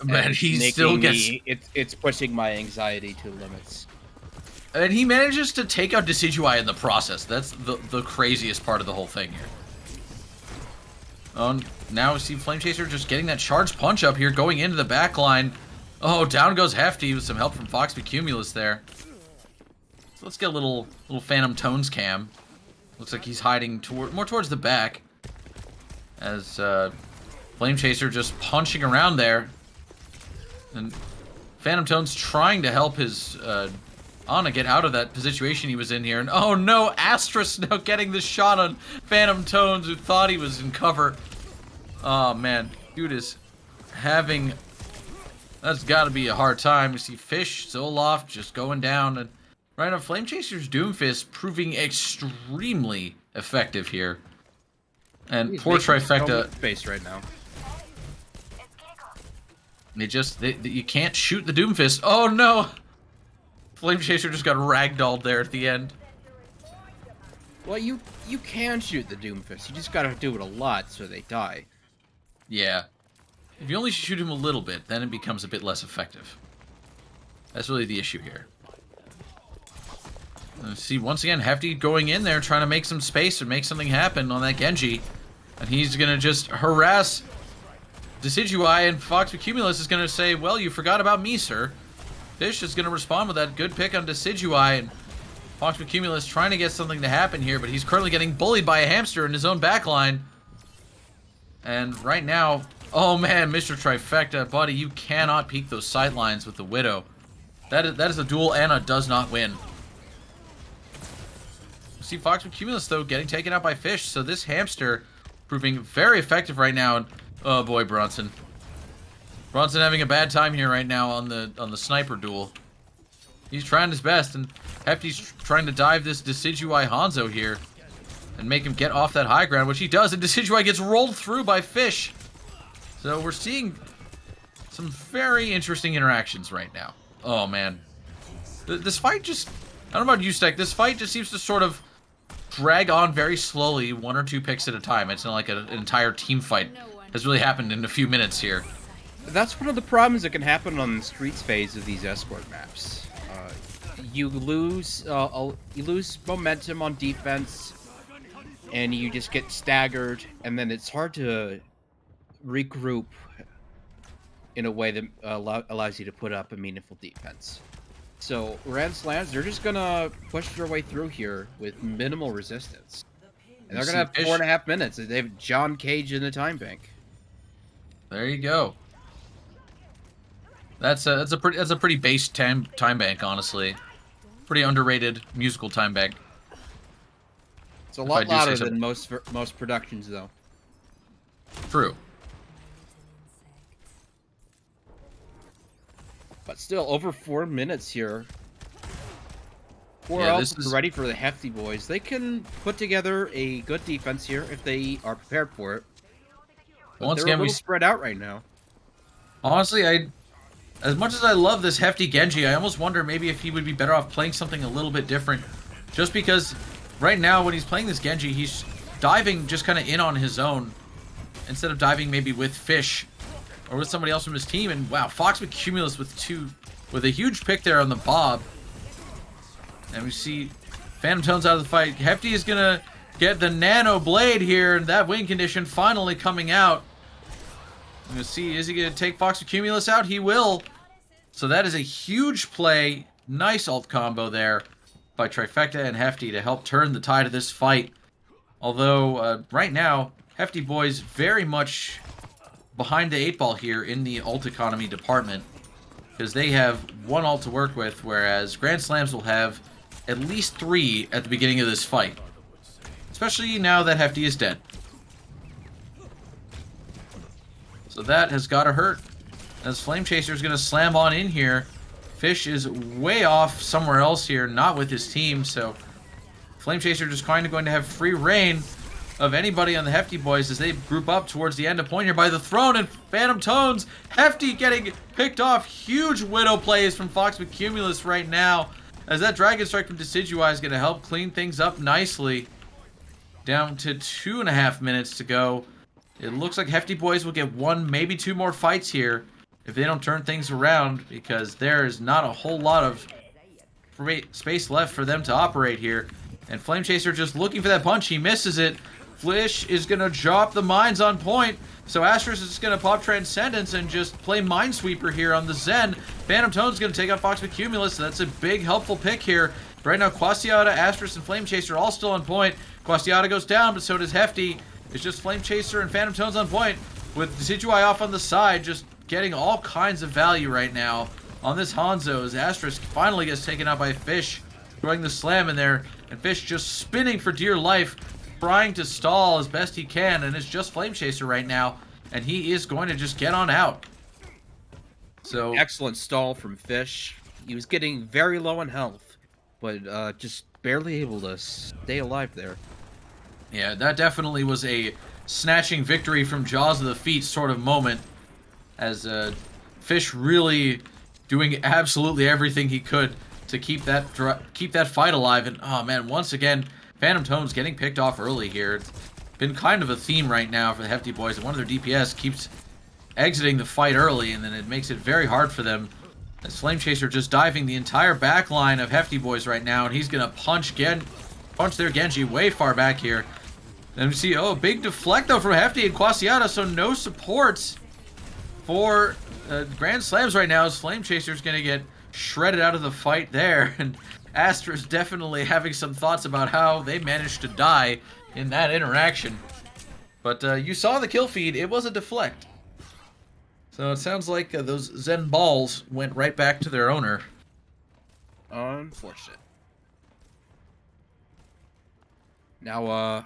[SPEAKER 5] Man, he still gets...
[SPEAKER 3] It's pushing my anxiety to limits.
[SPEAKER 5] And he manages to take out Decidueye in the process. That's the craziest part of the whole thing here. Oh, now we see Flame Chaser just getting that charged punch up here, going into the back line. Oh, down goes Hefty with some help from Fox Cumulus there. So let's get a little Phantom Tones cam. Looks like he's hiding more towards the back. As Flame Chaser just punching around there. And Phantom Tones trying to help his Ana get out of that situation he was in here. And oh no, Astrus now getting the shot on Phantom Tones, who thought he was in cover. Oh man, dude is having... That's got to be a hard time. We see Fish, Zoloft just going down. And right now, Flame Chaser's Doomfist proving extremely effective here. And poor Trifecta
[SPEAKER 3] face right now.
[SPEAKER 5] You can't shoot the Doomfist. Oh no! Flame Chaser just got ragdolled there at the end.
[SPEAKER 3] Well, you can shoot the Doomfist. You just gotta do it a lot so they die.
[SPEAKER 5] Yeah. If you only shoot him a little bit, then it becomes a bit less effective. That's really the issue here. See, once again, Hefty going in there, trying to make some space or make something happen on that Genji. And he's going to just harass Decidueye, and Fox Cumulus is going to say, well, you forgot about me, sir. Fish is going to respond with that good pick on Decidueye, and Fox Cumulus trying to get something to happen here, but he's currently getting bullied by a hamster in his own backline. And right now, oh man, Mr. Trifecta, buddy, you cannot peek those sightlines with the Widow. That is a duel Ana does not win. See Fox Cumulus, though, getting taken out by Fish, so this hamster proving very effective right now. And oh boy, Bronson having a bad time here right now on the sniper duel. He's trying his best, and Hefty's trying to dive this Decidueye Hanzo here and make him get off that high ground, which he does, and Decidueye gets rolled through by Fish. So we're seeing some very interesting interactions right now. Oh man, this fight just, I don't know about you, Stack, this fight just seems to sort of drag on very slowly, 1 or 2 picks at a time. It's not like an entire team fight has really happened in a few minutes here.
[SPEAKER 3] That's one of the problems that can happen on the Streets phase of these escort maps. You lose momentum on defense, and you just get staggered, and then it's hard to regroup in a way that allows you to put up a meaningful defense. So Rand Slams, they're just gonna push their way through here with minimal resistance, and they're gonna have 4.5 minutes. They have John Cage in the time bank.
[SPEAKER 5] There you go. That's a pretty base time bank, honestly. Pretty underrated musical time bank.
[SPEAKER 3] It's a lot louder than most productions, though.
[SPEAKER 5] True.
[SPEAKER 3] But still, over 4 minutes here. 4 else is ready for the Hefty boys. They can put together a good defense here if they are prepared for it. But once again, we spread out right now.
[SPEAKER 5] Honestly, as much as I love this Hefty Genji, I almost wonder maybe if he would be better off playing something a little bit different. Just because right now when he's playing this Genji, he's diving just kind of in on his own instead of diving maybe with Fish or with somebody else from his team. And wow, Fox Cumulus with a huge pick there on the Bob. And we see Phantom Tones out of the fight. Hefty is gonna get the Nano Blade here, and that win condition finally coming out. I'm gonna see, is he gonna take Fox Cumulus out? He will. So that is a huge play. Nice ult combo there by Trifecta and Hefty to help turn the tide of this fight. Although right now, Hefty boys very much behind the 8 ball here in the ult economy department. because they have one ult to work with, whereas Grand Slams will have at least 3 at the beginning of this fight. Especially now that Hefty is dead. So that has got to hurt. As Flame Chaser is going to slam on in here. Fish is way off somewhere else here, not with his team, so Flame Chaser just kind of going to have free reign of anybody on the Hefty boys as they group up towards the end of point here by the throne, and Phantom Tones, Hefty getting picked off. Huge Widow plays from Fox McCumulus right now, as that Dragon Strike from Decidueye is going to help clean things up nicely. Down to 2.5 minutes to go. It looks like Hefty boys will get 1, maybe 2 more fights here if they don't turn things around, because there is not a whole lot of space left for them to operate here. And Flame Chaser just looking for that punch. He misses it. Flish is going to drop the mines on point. So Asterisk is just going to pop Transcendence and just play Minesweeper here on the Zen. Phantom Tone's going to take out Fox McCumulus. So that's a big helpful pick here. Right now, Quasiata, Asterisk, and Flame Chaser all still on point. Quasiata goes down, but so does Hefty. It's just Flame Chaser and Phantom Tones on point, with Decidueye off on the side, just getting all kinds of value right now on this Hanzo as Asterisk finally gets taken out by Fish, throwing the slam in there, and Fish just spinning for dear life, trying to stall as best he can, and it's just Flame Chaser right now, and he is going to just get on out. So
[SPEAKER 3] Excellent stall from Fish. He was getting very low on health, but just barely able to stay alive there.
[SPEAKER 5] yeah, that definitely was a snatching victory from Jaws of the Feet sort of moment, as Fish really doing absolutely everything he could to keep that fight alive. And oh man, once again, Phantom Tones getting picked off early here. It's been kind of a theme right now for the Hefty boys, and one of their DPS keeps exiting the fight early, and then it makes it very hard for them. As Flame Chaser just diving the entire back line of Hefty boys right now, and he's gonna punch their Genji way far back here. And we see, oh, big deflect though from Hefty and Quasiata, so no supports for Grand Slams right now, as Flame Chaser's going to get shredded out of the fight there. And Astra's definitely having some thoughts about how they managed to die in that interaction. But you saw the kill feed, it was a deflect. So it sounds like those Zen balls went right back to their owner.
[SPEAKER 3] Unfortunate. Now,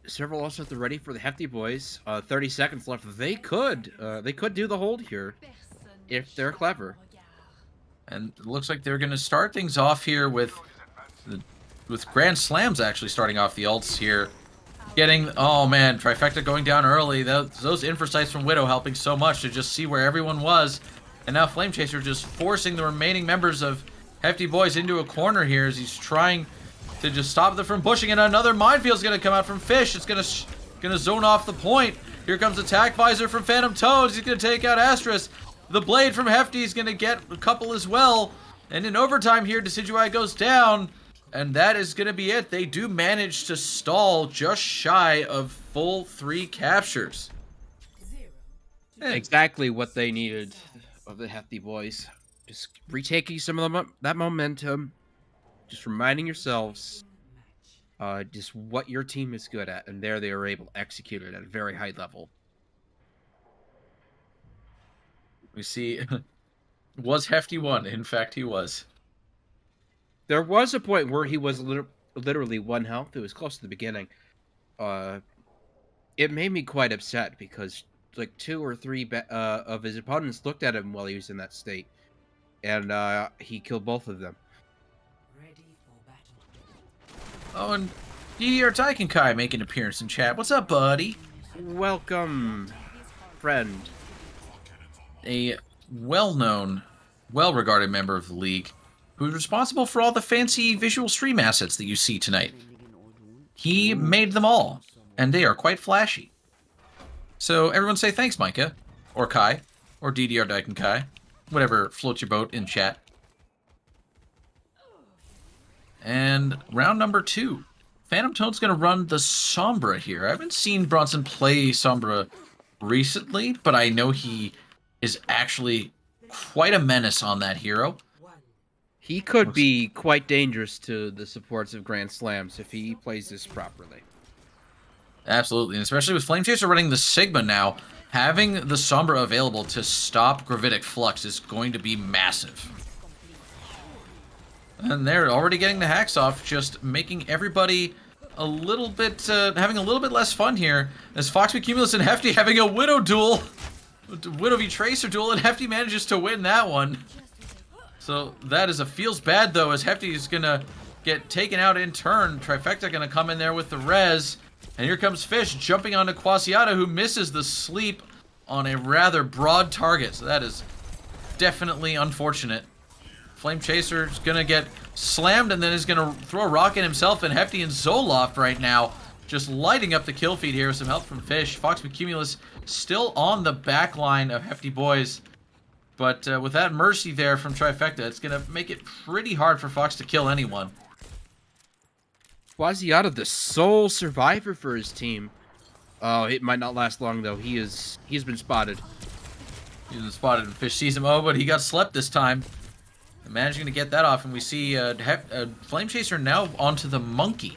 [SPEAKER 3] several also at the ready for the Hefty boys. 30 seconds left. They could do the hold here if they're clever.
[SPEAKER 5] And it looks like they're going to start things off here with Grand Slams actually starting off the ults here. Getting, oh man, Trifecta going down early. Those infrasights from Widow helping so much to just see where everyone was. And now Flame Chaser just forcing the remaining members of Hefty boys into a corner here as he's trying to just stop them from pushing. And another minefield's going to come out from Fish. It's going to zone off the point. Here comes Attack Visor from Phantom Toads. He's going to take out Asterisk. The Blade from Hefty is going to get a couple as well. And in overtime here, Decidueye goes down. And that is going to be it. They do manage to stall just shy of full 3 captures.
[SPEAKER 3] Exactly what they needed of the Hefty boys. Just retaking some of that momentum. Just reminding yourselves just what your team is good at. And there they were able to execute it at a very high level.
[SPEAKER 5] We see, was Hefty won? In fact, he was.
[SPEAKER 3] There was a point where he was literally 1 health. It was close to the beginning. It made me quite upset because like 2 or 3 of his opponents looked at him while he was in that state. And he killed both of them.
[SPEAKER 5] Oh, and DDR Taikenkai making an appearance in chat. What's up, buddy?
[SPEAKER 3] Welcome, friend.
[SPEAKER 5] A well-known, well-regarded member of the league who's responsible for all the fancy visual stream assets that you see tonight. He made them all, and they are quite flashy. So everyone say thanks, Micah, or Kai, or DDR Daikenkai, whatever floats your boat in chat. And round number 2. Phantom Toad's going to run the Sombra here. I haven't seen Bronson play Sombra recently, but I know he is actually quite a menace on that hero.
[SPEAKER 3] He could be quite dangerous to the supports of Grand Slams if he plays this properly.
[SPEAKER 5] Absolutely, and especially with Flame Chaser running the Sigma now. having the Sombra available to stop Gravitic Flux is going to be massive. And they're already getting the hacks off, just making everybody a little bit, having a little bit less fun here, as Fox Cumulus and Hefty having a Widow duel, Widow v Tracer duel, and Hefty manages to win that one. So that is a feels bad though, as Hefty is gonna get taken out in turn. Trifecta gonna come in there with the res, and here comes Fish jumping onto Quasiata, who misses the sleep on a rather broad target. So that is definitely unfortunate. Flame Chaser is gonna get slammed and then is gonna throw a rocket himself, and Hefty and Zoloft right now just lighting up the kill feed here with some help from Fish. Fox Cumulus still on the back line of Hefty boys, but with that mercy there from Trifecta, it's gonna make it pretty hard for Fox to kill anyone.
[SPEAKER 3] Quasiata, the sole survivor for his team. Oh, it might not last long though. He's been spotted.
[SPEAKER 5] He's been spotted and Fish sees him. Oh, but he got slept this time. Managing to get that off, and we see Flame Chaser now onto the Monkey.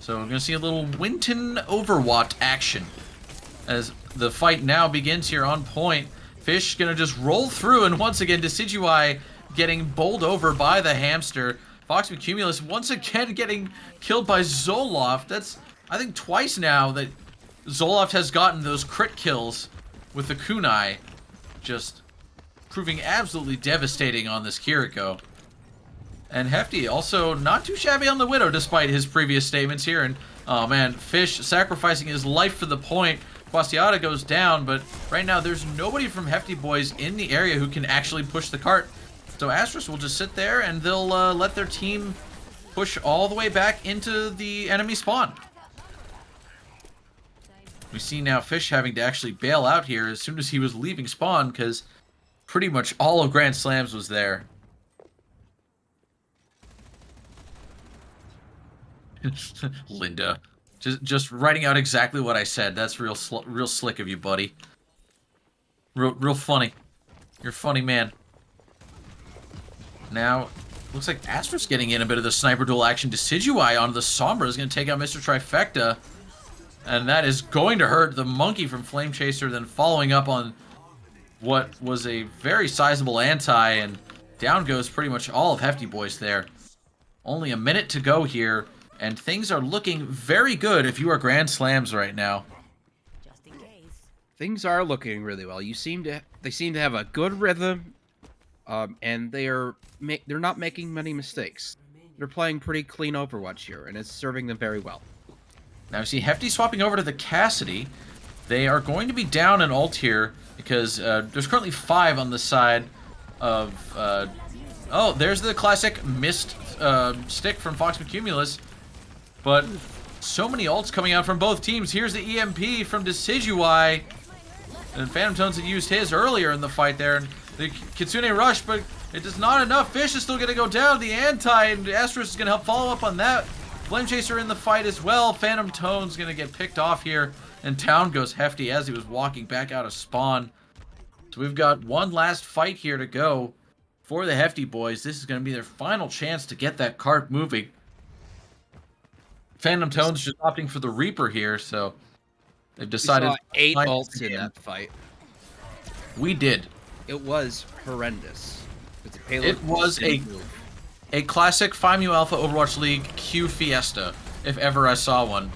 [SPEAKER 5] So we're going to see a little Winton Overwatch action as the fight now begins here on point. Fish going to just roll through, and once again, Decidueye getting bowled over by the hamster. Fox Cumulus once again getting killed by Zoloft. That's, I think, twice now that Zoloft has gotten those crit kills with the kunai. Just proving absolutely devastating on this Kiriko. And Hefty also not too shabby on the Widow despite his previous statements here. And oh man, Fish sacrificing his life for the point. Quasiata goes down, but right now there's nobody from Hefty boys in the area who can actually push the cart. So Astrus will just sit there and they'll let their team push all the way back into the enemy spawn. We see now Fish having to actually bail out here as soon as he was leaving spawn, because pretty much all of Grand Slams was there. Linda, just writing out exactly what I said. That's real slick of you, buddy. Real funny. You're a funny man. Now, looks like Astra's getting in a bit of the sniper duel action. Decidueye onto the Sombra is going to take out Mr. Trifecta, and that is going to hurt the Monkey from Flame Chaser. Then following up on what was a very sizable anti, and down goes pretty much all of Hefty boys there. Only a minute to go here, and things are looking very good if you are Grand Slams right now.
[SPEAKER 1] Just in case.
[SPEAKER 3] Things are looking really well. They seem to have a good rhythm, and they're not making many mistakes. They're playing pretty clean Overwatch here, and it's serving them very well.
[SPEAKER 5] Now we see Hefty swapping over to the Cassidy. They are going to be down an ult here because there's currently 5 on the side of... oh, there's the classic missed stick from Fox Cumulus. But so many ults coming out from both teams. Here's the EMP from Decidueye. And Phantom Tones had used his earlier in the fight there. And the Kitsune Rush, but it is not enough. Fish is still going to go down. The anti, and Astrus is going to help follow up on that. Flame Chaser in the fight as well. Phantom Tone's going to get picked off here. And down goes Hefty as he was walking back out of spawn. So we've got one last fight here to go for the Hefty boys. This is going to be their final chance to get that cart moving. Phantom Tone's just opting for the Reaper here, so they've decided...
[SPEAKER 3] We saw 8 ults in that fight.
[SPEAKER 5] We did.
[SPEAKER 3] It was horrendous.
[SPEAKER 5] It was a classic 5mu Alpha Overwatch League Q Fiesta, if ever I saw one.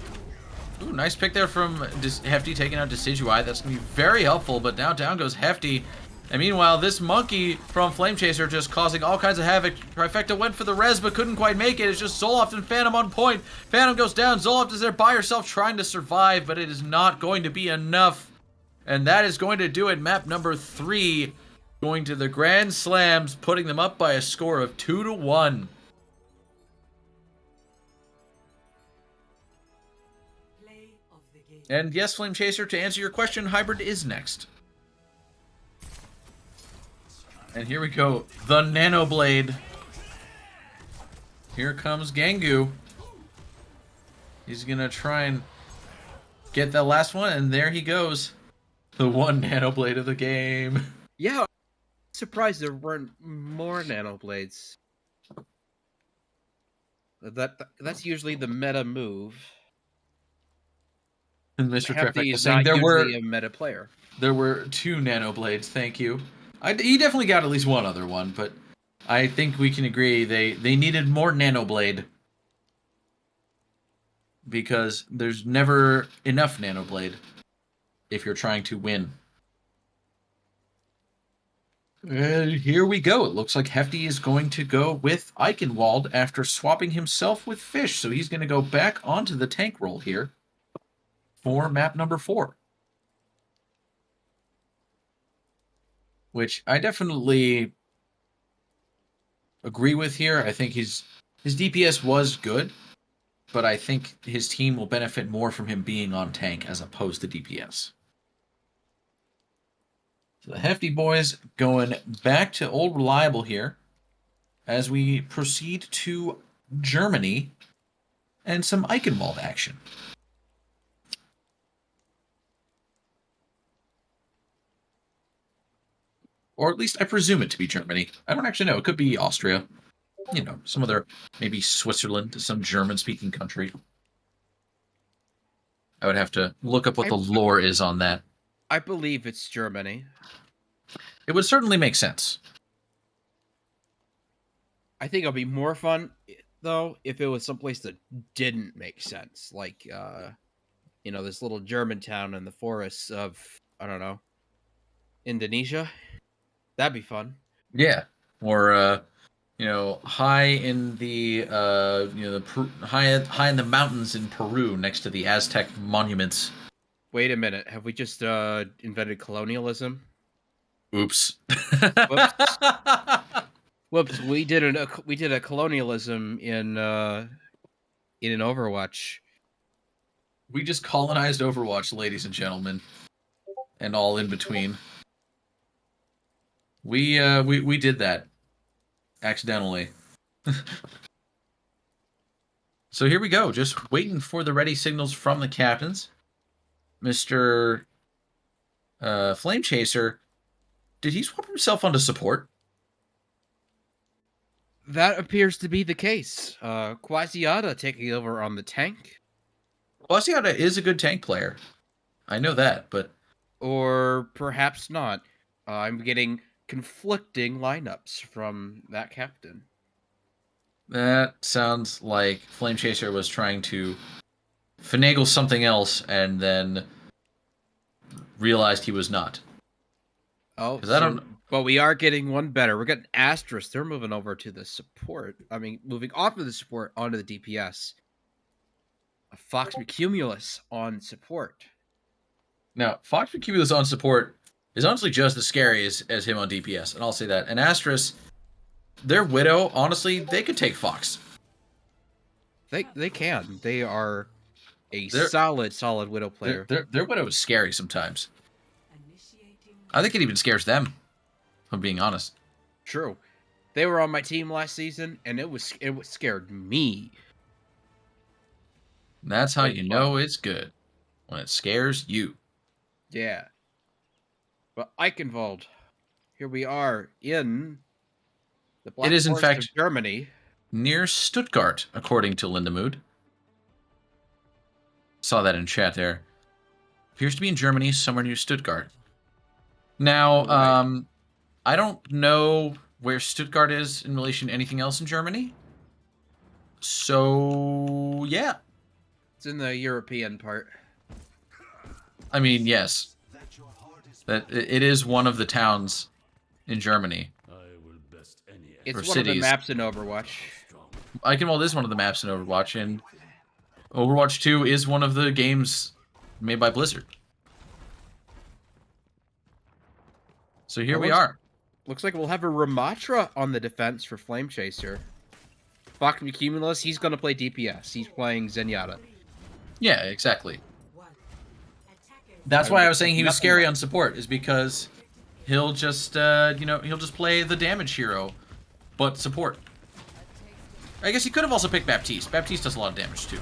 [SPEAKER 5] Ooh, nice pick there from Hefty taking out Decidueye. That's going to be very helpful, but now down goes Hefty. And meanwhile, this Monkey from Flame Chaser just causing all kinds of havoc. Trifecta went for the res, but couldn't quite make it. It's just Zoloft and Phantom on point. Phantom goes down. Zoloft is there by herself trying to survive, but it is not going to be enough. And that is going to do it. Map number 3, going to the Grand Slams, putting them up by a score of 2-1. And yes, Flame Chaser, to answer your question, Hybrid is next. And here we go, the Nano Blade. Here comes Gangu. He's gonna try and get that last one, and there he goes. The one Nano Blade of the game.
[SPEAKER 3] Yeah, I'm surprised there weren't more Nano Blades. That's usually the meta move.
[SPEAKER 5] And Mr.
[SPEAKER 3] Hefty
[SPEAKER 5] Trifecta
[SPEAKER 3] is
[SPEAKER 5] saying
[SPEAKER 3] not
[SPEAKER 5] there
[SPEAKER 3] usually
[SPEAKER 5] were
[SPEAKER 3] a meta player.
[SPEAKER 5] 2 nano blades. Thank you. He definitely got at least one other one, but I think we can agree they needed more nano blade because there's never enough nano blade if you're trying to win. And here we go. It looks like Hefty is going to go with Eichenwald after swapping himself with Fish. So he's going to go back onto the tank role here for map number 4. Which I definitely agree with here. I think his DPS was good, but I think his team will benefit more from him being on tank as opposed to DPS. So the Hefty boys going back to old reliable here as we proceed to Germany and some Eichenwald action. Or at least I presume it to be Germany. I don't actually know. It could be Austria. You know, some other, maybe Switzerland, some German-speaking country. I would have to look up what the lore is on that.
[SPEAKER 3] I believe it's Germany.
[SPEAKER 5] It would certainly make sense.
[SPEAKER 3] I think it'll be more fun, though, if it was someplace that didn't make sense. Like, this little German town in the forests of, I don't know, Indonesia. That'd be fun.
[SPEAKER 5] Yeah. Or, high in the, high in the mountains in Peru next to the Aztec monuments.
[SPEAKER 3] Wait a minute. Have we just invented colonialism?
[SPEAKER 5] Oops.
[SPEAKER 3] Whoops. Whoops. We did a colonialism in an Overwatch.
[SPEAKER 5] We just colonized Overwatch, ladies and gentlemen, and all in between. We did that accidentally. So here we go, just waiting for the ready signals from the captains. Mr. Flame Chaser, did he swap himself onto support?
[SPEAKER 3] That appears to be the case. Quasiata taking over on the tank.
[SPEAKER 5] Quasiata is a good tank player. I know that, but...
[SPEAKER 3] Or perhaps not. I'm getting conflicting lineups from that captain.
[SPEAKER 5] That sounds like Flame Chaser was trying to finagle something else and then realized he was not.
[SPEAKER 3] Oh, but we are getting one better. We're getting Asterisk. They're moving over to the support. I mean, moving off of the support onto the DPS. A Fox Cumulus on support.
[SPEAKER 5] Now, Fox Cumulus on support is honestly just as scary as him on DPS, and I'll say that. And Asterisk, their Widow, honestly, they could take Fox.
[SPEAKER 3] They can. They are a solid Widow player.
[SPEAKER 5] Their Widow is scary sometimes. I think it even scares them, if I'm being honest.
[SPEAKER 3] True. They were on my team last season, and it scared me.
[SPEAKER 5] And that's how you know it's good, when it scares you.
[SPEAKER 3] Yeah. But Eichenwald, here we are in the Black
[SPEAKER 5] Forest in fact
[SPEAKER 3] of Germany.
[SPEAKER 5] Near Stuttgart, according to Lindemood. Saw that in chat there. Appears to be in Germany, somewhere near Stuttgart. Now, right. I don't know where Stuttgart is in relation to anything else in Germany. So, yeah.
[SPEAKER 3] It's in the European part.
[SPEAKER 5] I mean, yes. It is one of the towns in Germany.
[SPEAKER 3] It's one
[SPEAKER 5] cities.
[SPEAKER 3] of the maps in Overwatch.
[SPEAKER 5] Eichenwald is one of the maps in Overwatch, and Overwatch 2 is one of the games made by Blizzard. So here we are.
[SPEAKER 3] Looks like we'll have a Ramatra on the defense for Flame Chaser. Fox Cumulus, he's going to play DPS. He's playing Zenyatta.
[SPEAKER 5] Yeah, exactly. That's why I was saying he was scary on support, is because he'll just, he'll just play the damage hero, but support. I guess he could have also picked Baptiste. Baptiste does a lot of damage, too.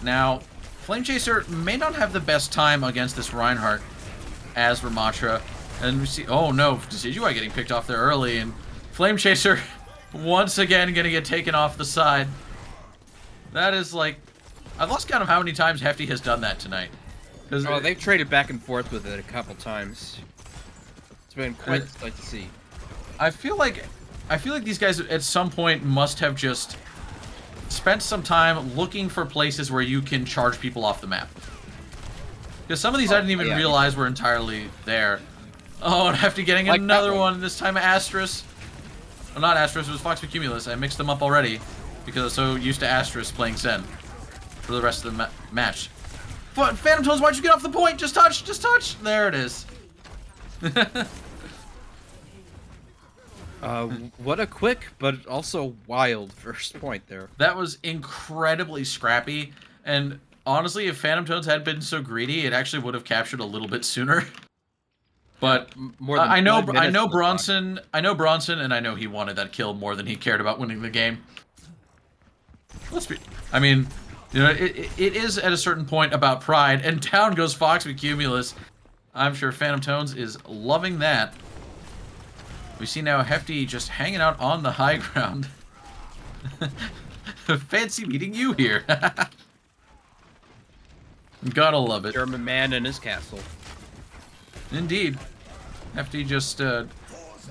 [SPEAKER 5] Now, Flame Chaser may not have the best time against this Reinhardt as Ramatra. And we see, oh no, Decidueye getting picked off there early, and Flame Chaser once again gonna get taken off the side. That is like I've lost count of how many times Hefty has done that tonight.
[SPEAKER 3] Oh, they've traded back and forth with it a couple times. It's been quite a sight to see.
[SPEAKER 5] I feel like these guys at some point must have just spent some time looking for places where you can charge people off the map. Because some of these I didn't even realize were entirely there. Oh, and Hefty getting like another one. This time Astrus. Well, not Astrus, it was Fox Cumulus. I mixed them up already because I was so used to Astrus playing Zen for the rest of the match. But Phantom Tones, why'd you get off the point? Just touch, just touch. There it is.
[SPEAKER 3] What a quick but also wild first point there.
[SPEAKER 5] That was incredibly scrappy, and honestly, if Phantom Tones had been so greedy, it actually would have captured a little bit sooner. But I know Bronson, and I know he wanted that kill more than he cared about winning the game. I mean, you know, it is at a certain point about pride, and down goes Fox with Cumulus. I'm sure Phantom Tones is loving that. We see now Hefty just hanging out on the high ground. Fancy meeting you here. Gotta love it.
[SPEAKER 3] German man in his castle.
[SPEAKER 5] Indeed. Hefty just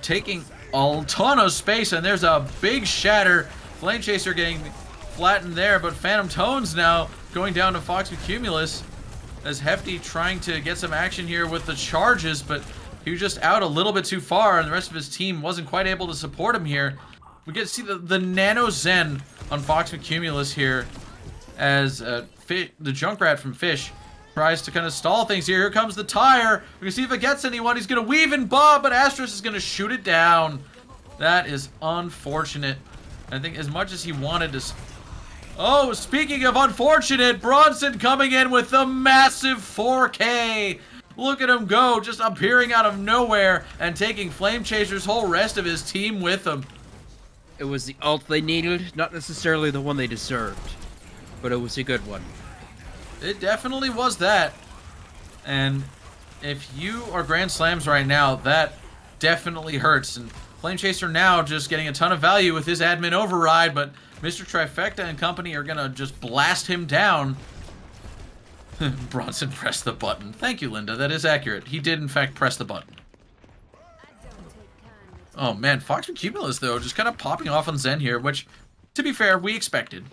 [SPEAKER 5] taking a ton of space, and there's a big shatter. Flame Chaser getting flattened there, but Phantom Tones now going down to Fox with Cumulus as Hefty trying to get some action here with the charges, but he was just out a little bit too far, and the rest of his team wasn't quite able to support him here. We get to see the Nano Zen on Fox with Cumulus here as the Junkrat from Fish tries to kind of stall things here. Here comes the tire. We can see if it gets anyone. He's going to weave and bob, but Astrus is going to shoot it down. That is unfortunate. I think as much as he wanted to... Oh, speaking of unfortunate, Bronson coming in with the massive 4K. Look at him go, just appearing out of nowhere and taking Flame Chaser's whole rest of his team with him.
[SPEAKER 3] It was the ult they needed, not necessarily the one they deserved, but it was a good one.
[SPEAKER 5] It definitely was that. And if you are Grand Slams right now, that definitely hurts. And Flame Chaser now just getting a ton of value with his admin override, but Mr. Trifecta and company are gonna just blast him down. Bronson pressed the button. Thank you, Linda. That is accurate. He did, in fact, press the button. Oh, man. Fox with Cumulus, though, just kind of popping off on Zen here, which, to be fair, we expected.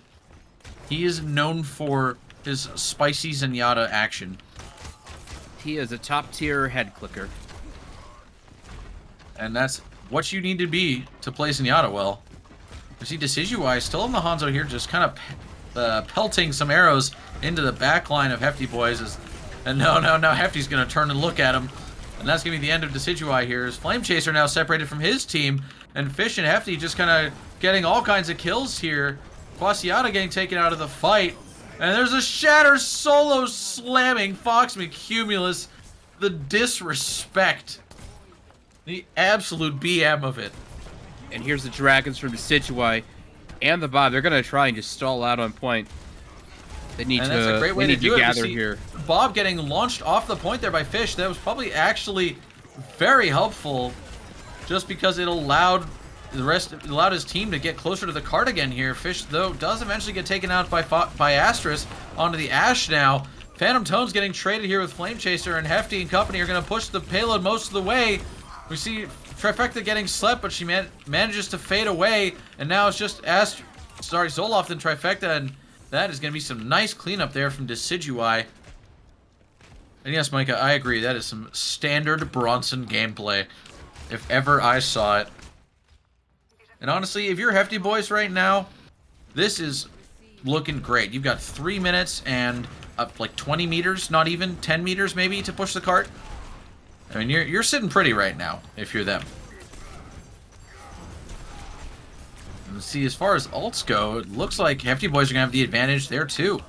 [SPEAKER 5] He is known for his spicy Zenyatta action.
[SPEAKER 3] He is a top-tier head clicker.
[SPEAKER 5] And that's what you need to be to play Zenyatta well. You see Decidueye still on the Hanzo here, just kind of pelting some arrows into the back line of Hefty Boys. And no, Hefty's going to turn and look at him. And that's going to be the end of Decidueye here. As Flame Chaser now separated from his team. And Fish and Hefty just kind of getting all kinds of kills here. Quasiata getting taken out of the fight. And there's a Shatter solo slamming Fox McCumulus. The disrespect. The absolute BM of it.
[SPEAKER 3] And here's the Dragons from Decidueye and the Bob. They're going to try and just stall out on point. They need to gather here.
[SPEAKER 5] Bob getting launched off the point there by Fish. That was probably actually very helpful, just because it allowed his team to get closer to the cart again here. Fish, though, does eventually get taken out by Astrus onto the Ash now. Phantom Tones getting traded here with Flame Chaser, and Hefty and company are going to push the payload most of the way. We see Trifecta getting slept, but she manages to fade away, and now it's just Zoloft and Trifecta, and that is going to be some nice cleanup there from Decidueye. And yes, Micah, I agree. That is some standard Bronson gameplay, if ever I saw it. And honestly, if you're Hefty Boys right now, this is looking great. You've got 3 minutes and up like 20 meters, not even 10 meters maybe, to push the cart. I mean, you're sitting pretty right now, if you're them. And see, as far as ults go, it looks like Hefty Boys are going to have the advantage there, too.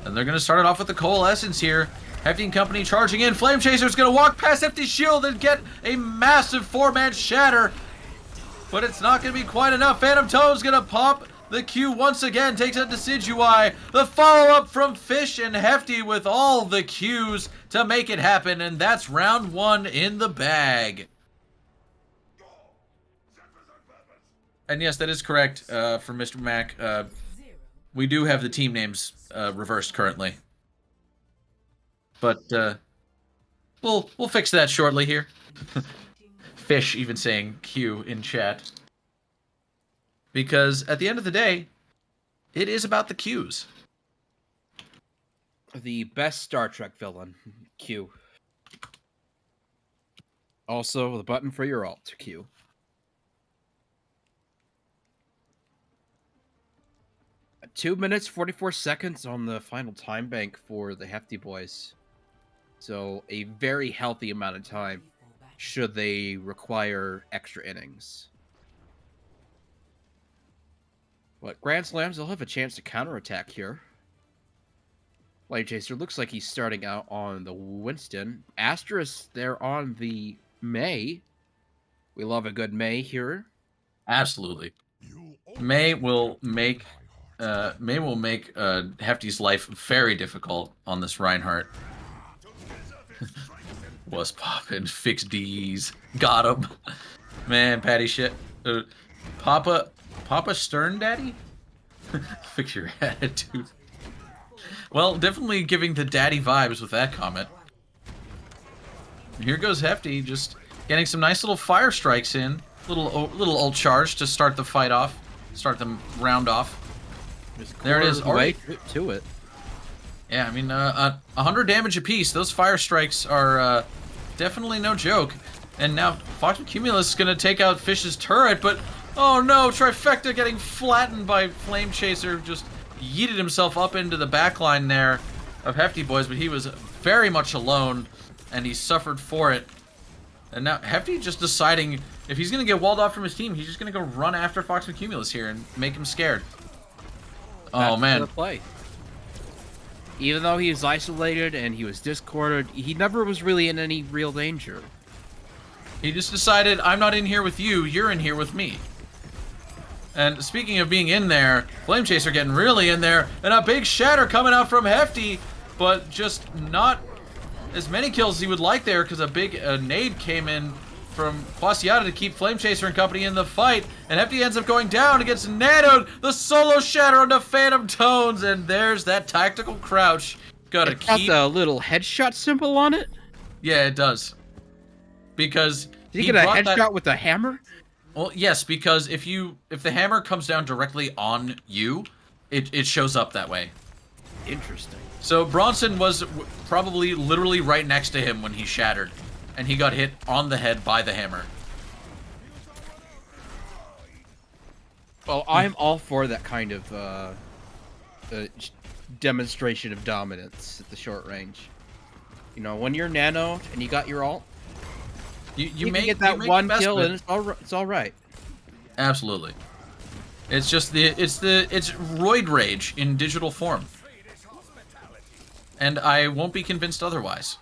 [SPEAKER 5] And they're going to start it off with the Coalescence here. Hefty and company charging in. Flame Chaser's going to walk past Hefty's shield and get a massive 4-man shatter. But it's not going to be quite enough. Phantom Toad's going to pop the Q once again. Takes out Decidueye. The follow-up from Fish and Hefty with all the Qs to make it happen. And that's round 1 in the bag. And yes, that is correct for Mr. Mac. We do have the team names reversed currently. But we'll fix that shortly here. Fish even saying Q in chat. Because at the end of the day, it is about the Qs.
[SPEAKER 3] The best Star Trek villain, Q. Also, the button for your alt, Q. At 2 minutes, 44 seconds on the final time bank for the Hefty boys. So, a very healthy amount of time should they require extra innings. But Grand Slams, they'll have a chance to counterattack here. Flame Chaser looks like he's starting out on the Winston. Asterisk there on the May. We love a good May here.
[SPEAKER 5] Absolutely. May will make Hefty's life very difficult on this Reinhardt. Was poppin', fix D's, got him. Man, Patty shit. Papa Stern Daddy? Fix your attitude. Well, definitely giving the daddy vibes with that comment. And here goes Hefty, just getting some nice little fire strikes in. Little ult charge to start the fight off, start the round off. There it is.
[SPEAKER 3] Way to it.
[SPEAKER 5] Yeah, I mean, 100 damage apiece. Those fire strikes are definitely no joke. And now Fox Cumulus is gonna take out Fish's turret, but oh no, Trifecta getting flattened by Flame Chaser. Just yeeted himself up into the backline there of Hefty boys, but he was very much alone, and he suffered for it. And now Hefty just deciding if he's gonna get walled off from his team, he's just gonna go run after Fox Cumulus here and make him scared. Oh man.
[SPEAKER 3] Play. Even though he was isolated and he was discorded, he never was really in any real danger.
[SPEAKER 5] He just decided, I'm not in here with you, you're in here with me. And speaking of being in there, Flame Chaser getting really in there, and a big shatter coming out from Hefty, but just not as many kills as he would like there, because a big nade came in from Quasiata to keep Flame Chaser and company in the fight, and Hefty ends up going down against Nanoed, the solo shatter onto Phantom Tones, and there's that tactical crouch. Gotta
[SPEAKER 3] It's got
[SPEAKER 5] keep...
[SPEAKER 3] the little headshot symbol on it?
[SPEAKER 5] Yeah, it does. Because
[SPEAKER 3] Did he get a
[SPEAKER 5] brought
[SPEAKER 3] headshot with a hammer?
[SPEAKER 5] Well, yes, because if the hammer comes down directly on you, it shows up that way.
[SPEAKER 3] Interesting.
[SPEAKER 5] So Bronson was probably literally right next to him when he shattered, and he got hit on the head by the hammer.
[SPEAKER 3] Well, I'm all for that kind of demonstration of dominance at the short range. You know, when you're nano and you got your ult, you can get that one kill and it's all right.
[SPEAKER 5] Absolutely. It's just it's roid rage in digital form. And I won't be convinced otherwise.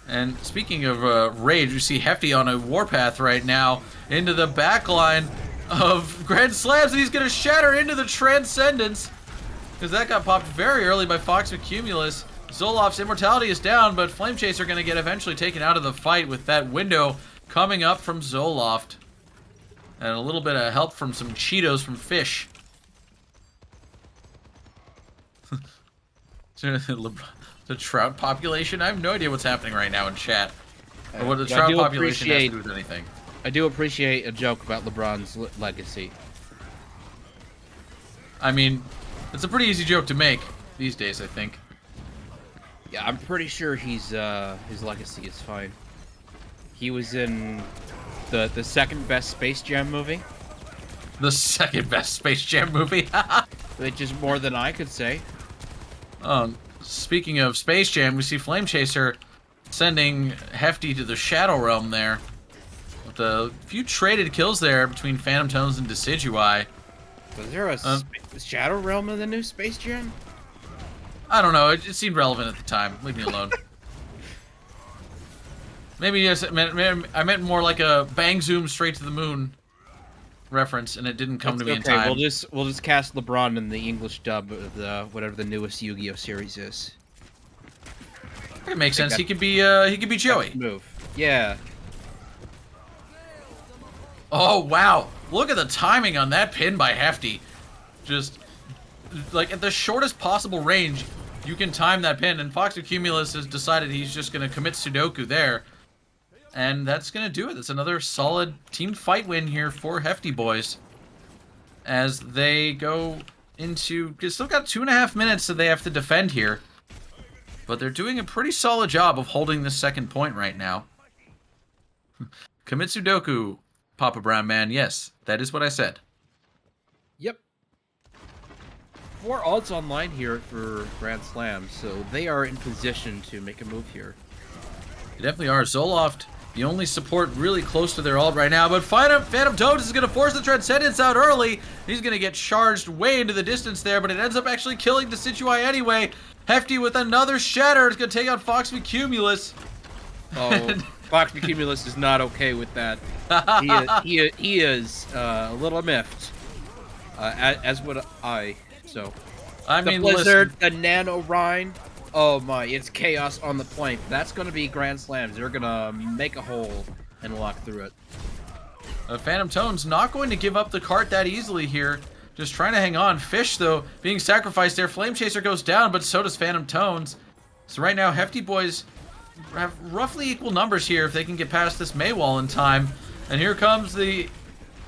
[SPEAKER 5] And speaking of rage, you see Hefty on a warpath right now into the backline of Grand Slams, and he's going to shatter into the Transcendence. Because that got popped very early by Fox Cumulus. Zolof's immortality is down, but Flame Chaser going to get eventually taken out of the fight with that window coming up from Zoloft. And a little bit of help from some Cheetos from Fish. The trout population? I have no idea what's happening right now in chat. Or what the trout population has to do with anything.
[SPEAKER 3] I do appreciate a joke about LeBron's legacy.
[SPEAKER 5] I mean, it's a pretty easy joke to make these days, I think.
[SPEAKER 3] Yeah, I'm pretty sure his legacy is fine. He was in the second best Space Jam movie.
[SPEAKER 5] The second best Space Jam movie?
[SPEAKER 3] Which is more than I could say.
[SPEAKER 5] Speaking of Space Jam, we see Flame Chaser sending Hefty to the Shadow Realm there. With a few traded kills there between Phantom Tones and Decidueye.
[SPEAKER 3] Was there a Shadow Realm in the new Space Jam?
[SPEAKER 5] I don't know, it seemed relevant at the time. Leave me alone. Maybe yes, I meant more like a bang zoom straight to the moon reference, and it didn't come to me in time.
[SPEAKER 3] We'll just cast LeBron in the English dub of the whatever the newest Yu-Gi-Oh series is.
[SPEAKER 5] It makes sense. He could be Joey.
[SPEAKER 3] Move. Yeah.
[SPEAKER 5] Oh wow! Look at the timing on that pin by Hefty. Just
[SPEAKER 4] like at the shortest possible range, you can time that pin. And Fox Cumulus has decided he's just going to commit Sudoku there. And that's going to do it. That's another solid team fight win here for Hefty Boys. As they go into... They've still got 2.5 minutes that they have to defend here. But they're doing a pretty solid job of holding this second point right now. Commit Sudoku, Papa Brown Man. Yes, that is what I said.
[SPEAKER 3] Yep. 4 odds online here for Grand Slam, so they are in position to make a move here.
[SPEAKER 4] They definitely are. Zoloft, the only support really close to their ult right now, but Phantom Toads is going to force the Transcendence out early. He's going to get charged way into the distance there, but it ends up actually killing the Decidueye anyway. Hefty with another Shatter is going to take out Fox Cumulus.
[SPEAKER 3] Oh, Fox Cumulus is not okay with that. He is a little miffed, as would I. So,
[SPEAKER 4] I
[SPEAKER 3] the
[SPEAKER 4] mean,
[SPEAKER 3] Blizzard,
[SPEAKER 4] listen,
[SPEAKER 3] the Nano Rhine. Oh my, it's chaos on the point. That's going to be Grand Slams. They're going to make a hole and walk through it.
[SPEAKER 4] Phantom Toad's not going to give up the cart that easily here. Just trying to hang on. Fish, though, being sacrificed there. Flame Chaser goes down, but so does Phantom Toads. So right now, Hefty Boys have roughly equal numbers here if they can get past this Maywall in time. And here comes the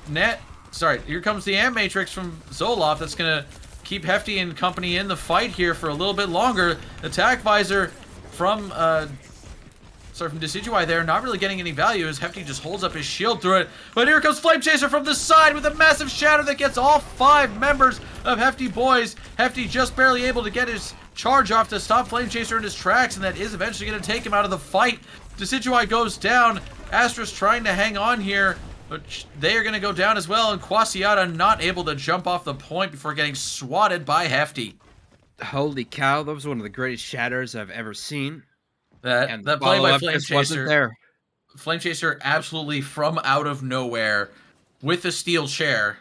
[SPEAKER 4] here comes the Ant Matrix from Zoloft that's going to keep Hefty and company in the fight here for a little bit longer. Attack Visor from Decidueye there, not really getting any value as Hefty just holds up his shield through it. But here comes Flame Chaser from the side with a massive shatter that gets all 5 members of Hefty Boys. Hefty just barely able to get his charge off to stop Flame Chaser in his tracks, and that is eventually going to take him out of the fight. Decidueye goes down. Astra's trying to hang on here, but they are going to go down as well, and Quasiata not able to jump off the point before getting swatted by Hefty.
[SPEAKER 3] Holy cow, that was one of the greatest shatters I've ever seen.
[SPEAKER 4] That play by Flame
[SPEAKER 3] just wasn't
[SPEAKER 4] Chaser.
[SPEAKER 3] there.
[SPEAKER 4] Flame Chaser absolutely from out of nowhere with a steel chair.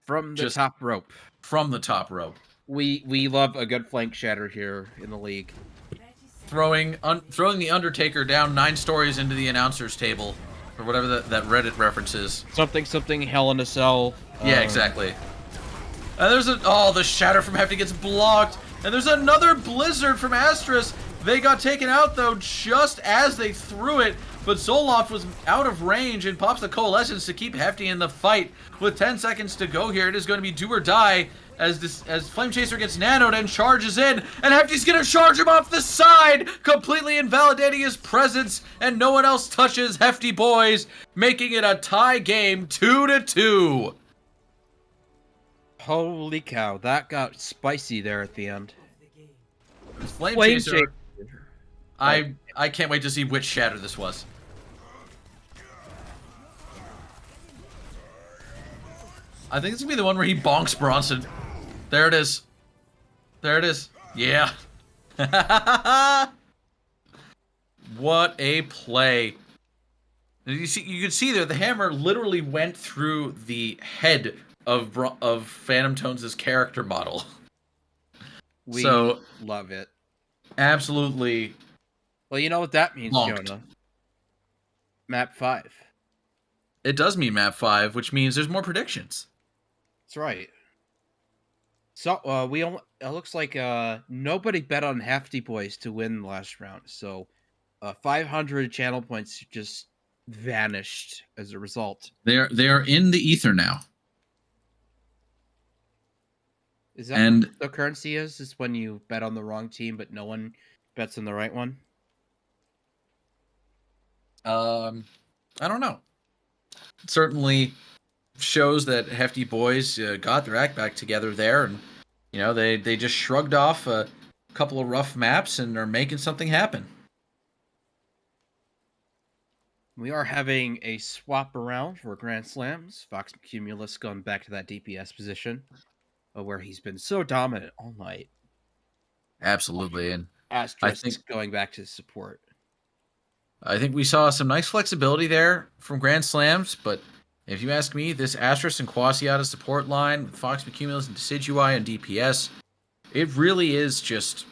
[SPEAKER 3] From the top rope.
[SPEAKER 4] From the top rope.
[SPEAKER 3] We love a good flank shatter here in the league.
[SPEAKER 4] Throwing the Undertaker down 9 stories into the announcer's table. Or whatever that Reddit reference is.
[SPEAKER 3] Something Hell in a Cell.
[SPEAKER 4] Yeah, exactly. And there's the shatter from Hefty gets blocked. And there's another Blizzard from Astras. They got taken out, though, just as they threw it. But Zoloft was out of range and pops the Coalescence to keep Hefty in the fight. With 10 seconds to go here, it is going to be do or die as Flame Chaser gets nanoed and charges in. And Hefty's going to charge him off the side, completely invalidating his presence. And no one else touches Hefty Boys, making it a tie game 2-2.
[SPEAKER 3] Holy cow, that got spicy there at the end.
[SPEAKER 4] Flame Chaser. I can't wait to see which shatter this was. I think this is going to be the one where he bonks Bronson. There it is. There it is. Yeah. What a play. You can see there, the hammer literally went through the head of Phantom Tones' character model.
[SPEAKER 3] We
[SPEAKER 4] so
[SPEAKER 3] love it.
[SPEAKER 4] Absolutely.
[SPEAKER 3] Well, you know what that means,
[SPEAKER 4] Lonked.
[SPEAKER 3] Jonah. Map 5.
[SPEAKER 4] It does mean map 5, which means there's more predictions.
[SPEAKER 3] That's right. So it looks like nobody bet on Hefty Boys to win the last round. So 500 channel points just vanished as a result.
[SPEAKER 5] They are in the ether now.
[SPEAKER 3] Is that
[SPEAKER 5] And
[SPEAKER 3] what the currency is? Is when you bet on the wrong team, but no one bets on the right one?
[SPEAKER 5] I don't know. It certainly shows that Hefty Boys got their act back together there, and they just shrugged off a couple of rough maps and are making something happen.
[SPEAKER 3] We are having a swap around for Grand Slams. Fox Cumulus going back to that DPS position, where he's been so dominant all night.
[SPEAKER 5] Absolutely, and
[SPEAKER 3] Asterisk going back to support.
[SPEAKER 5] I think we saw some nice flexibility there from Grand Slams, but if you ask me, this Asterisk and Quasiata support line with Fox Cumulus and Decidueye and DPS, it really is just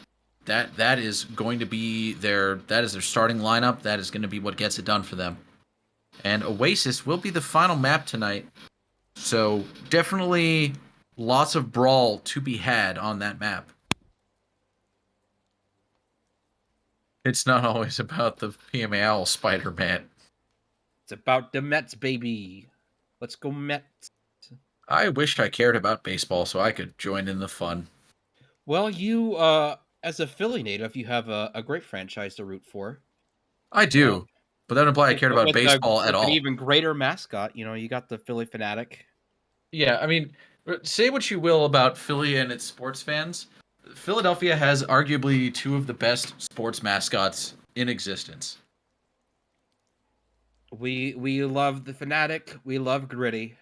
[SPEAKER 5] that is going to be their starting lineup. That is going to be what gets it done for them. And Oasis will be the final map tonight. So definitely lots of brawl to be had on that map. It's not always about the PMA Owl Spider-Man.
[SPEAKER 3] It's about the Mets, baby. Let's go Mets.
[SPEAKER 5] I wish I cared about baseball so I could join in the fun.
[SPEAKER 3] Well, you, as a Philly native, you have a great franchise to root for.
[SPEAKER 5] I do, but that would imply I cared about
[SPEAKER 3] With
[SPEAKER 5] baseball at
[SPEAKER 3] with an
[SPEAKER 5] all.
[SPEAKER 3] even greater mascot, you got the Philly Fanatic.
[SPEAKER 5] Yeah, I mean, say what you will about Philly and its sports fans. Philadelphia has arguably two of the best sports mascots in existence.
[SPEAKER 3] We love the Fanatic. We love Gritty.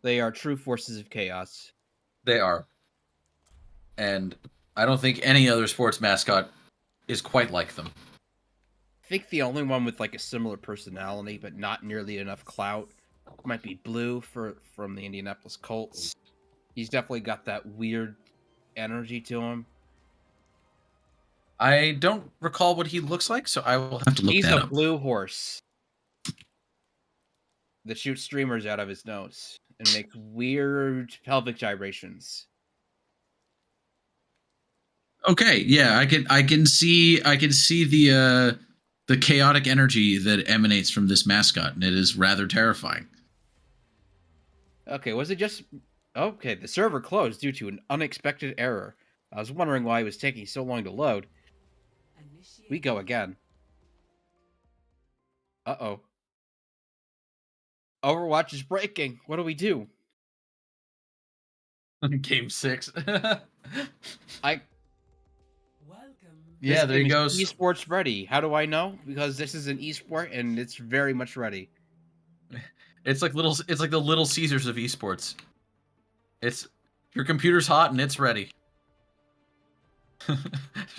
[SPEAKER 3] They are true forces of chaos.
[SPEAKER 5] They are. And I don't think any other sports mascot is quite like them.
[SPEAKER 3] I think the only one with like a similar personality, but not nearly enough clout, might be Blue from the Indianapolis Colts. He's definitely got that weird energy to him.
[SPEAKER 5] I don't recall what he looks like, so I will have to look
[SPEAKER 3] He's
[SPEAKER 5] that
[SPEAKER 3] a
[SPEAKER 5] up.
[SPEAKER 3] blue horse that shoots streamers out of his nose and makes weird pelvic gyrations.
[SPEAKER 5] Okay, yeah, I can see the chaotic energy that emanates from this mascot, and it is rather terrifying.
[SPEAKER 3] Okay, was it just... Okay, the server closed due to an unexpected error. I was wondering why it was taking so long to load. We go again. Uh-oh. Overwatch is breaking. What do we do?
[SPEAKER 5] Game 6.
[SPEAKER 3] This
[SPEAKER 5] There he
[SPEAKER 3] game is
[SPEAKER 5] goes.
[SPEAKER 3] Esports ready. How do I know? Because this is an esport and it's very much ready.
[SPEAKER 5] It's like the Little Caesars of esports. It's your computer's hot and it's ready.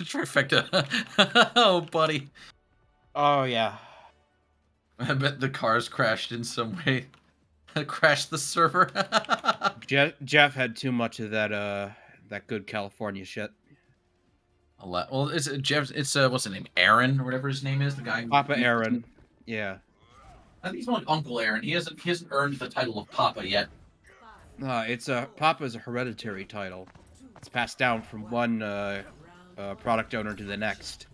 [SPEAKER 5] Trifecta. Oh, buddy.
[SPEAKER 3] Oh yeah.
[SPEAKER 5] I bet the cars crashed in some way. Crashed the server.
[SPEAKER 3] Jeff had too much of that good California shit.
[SPEAKER 5] Well, it's Jeff. It's what's the name? Aaron or whatever his name is. The guy.
[SPEAKER 3] Papa Aaron. Yeah.
[SPEAKER 5] I think he's more like Uncle Aaron. He hasn't earned the title of Papa yet.
[SPEAKER 3] Papa's a hereditary title. It's passed down from one product owner to the next.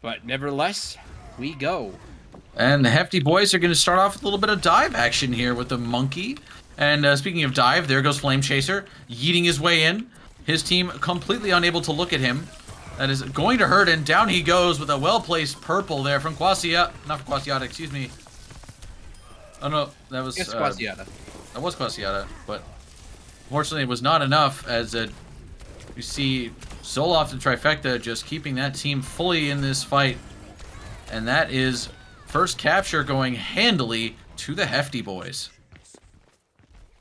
[SPEAKER 3] But nevertheless, we go.
[SPEAKER 5] And the Hefty boys are going to start off with a little bit of dive action here with the monkey. And speaking of dive, there goes Flame Chaser, yeeting his way in. His team completely unable to look at him. That is going to hurt, and down he goes with a well-placed purple there from Quasiata. Not from Quasiata, excuse me. Oh no, that was...
[SPEAKER 3] It's Quasiata.
[SPEAKER 5] That was Quasiata, but unfortunately it was not enough, as you see Zoloft and Trifecta just keeping that team fully in this fight. And that is first capture going handily to the Hefty boys.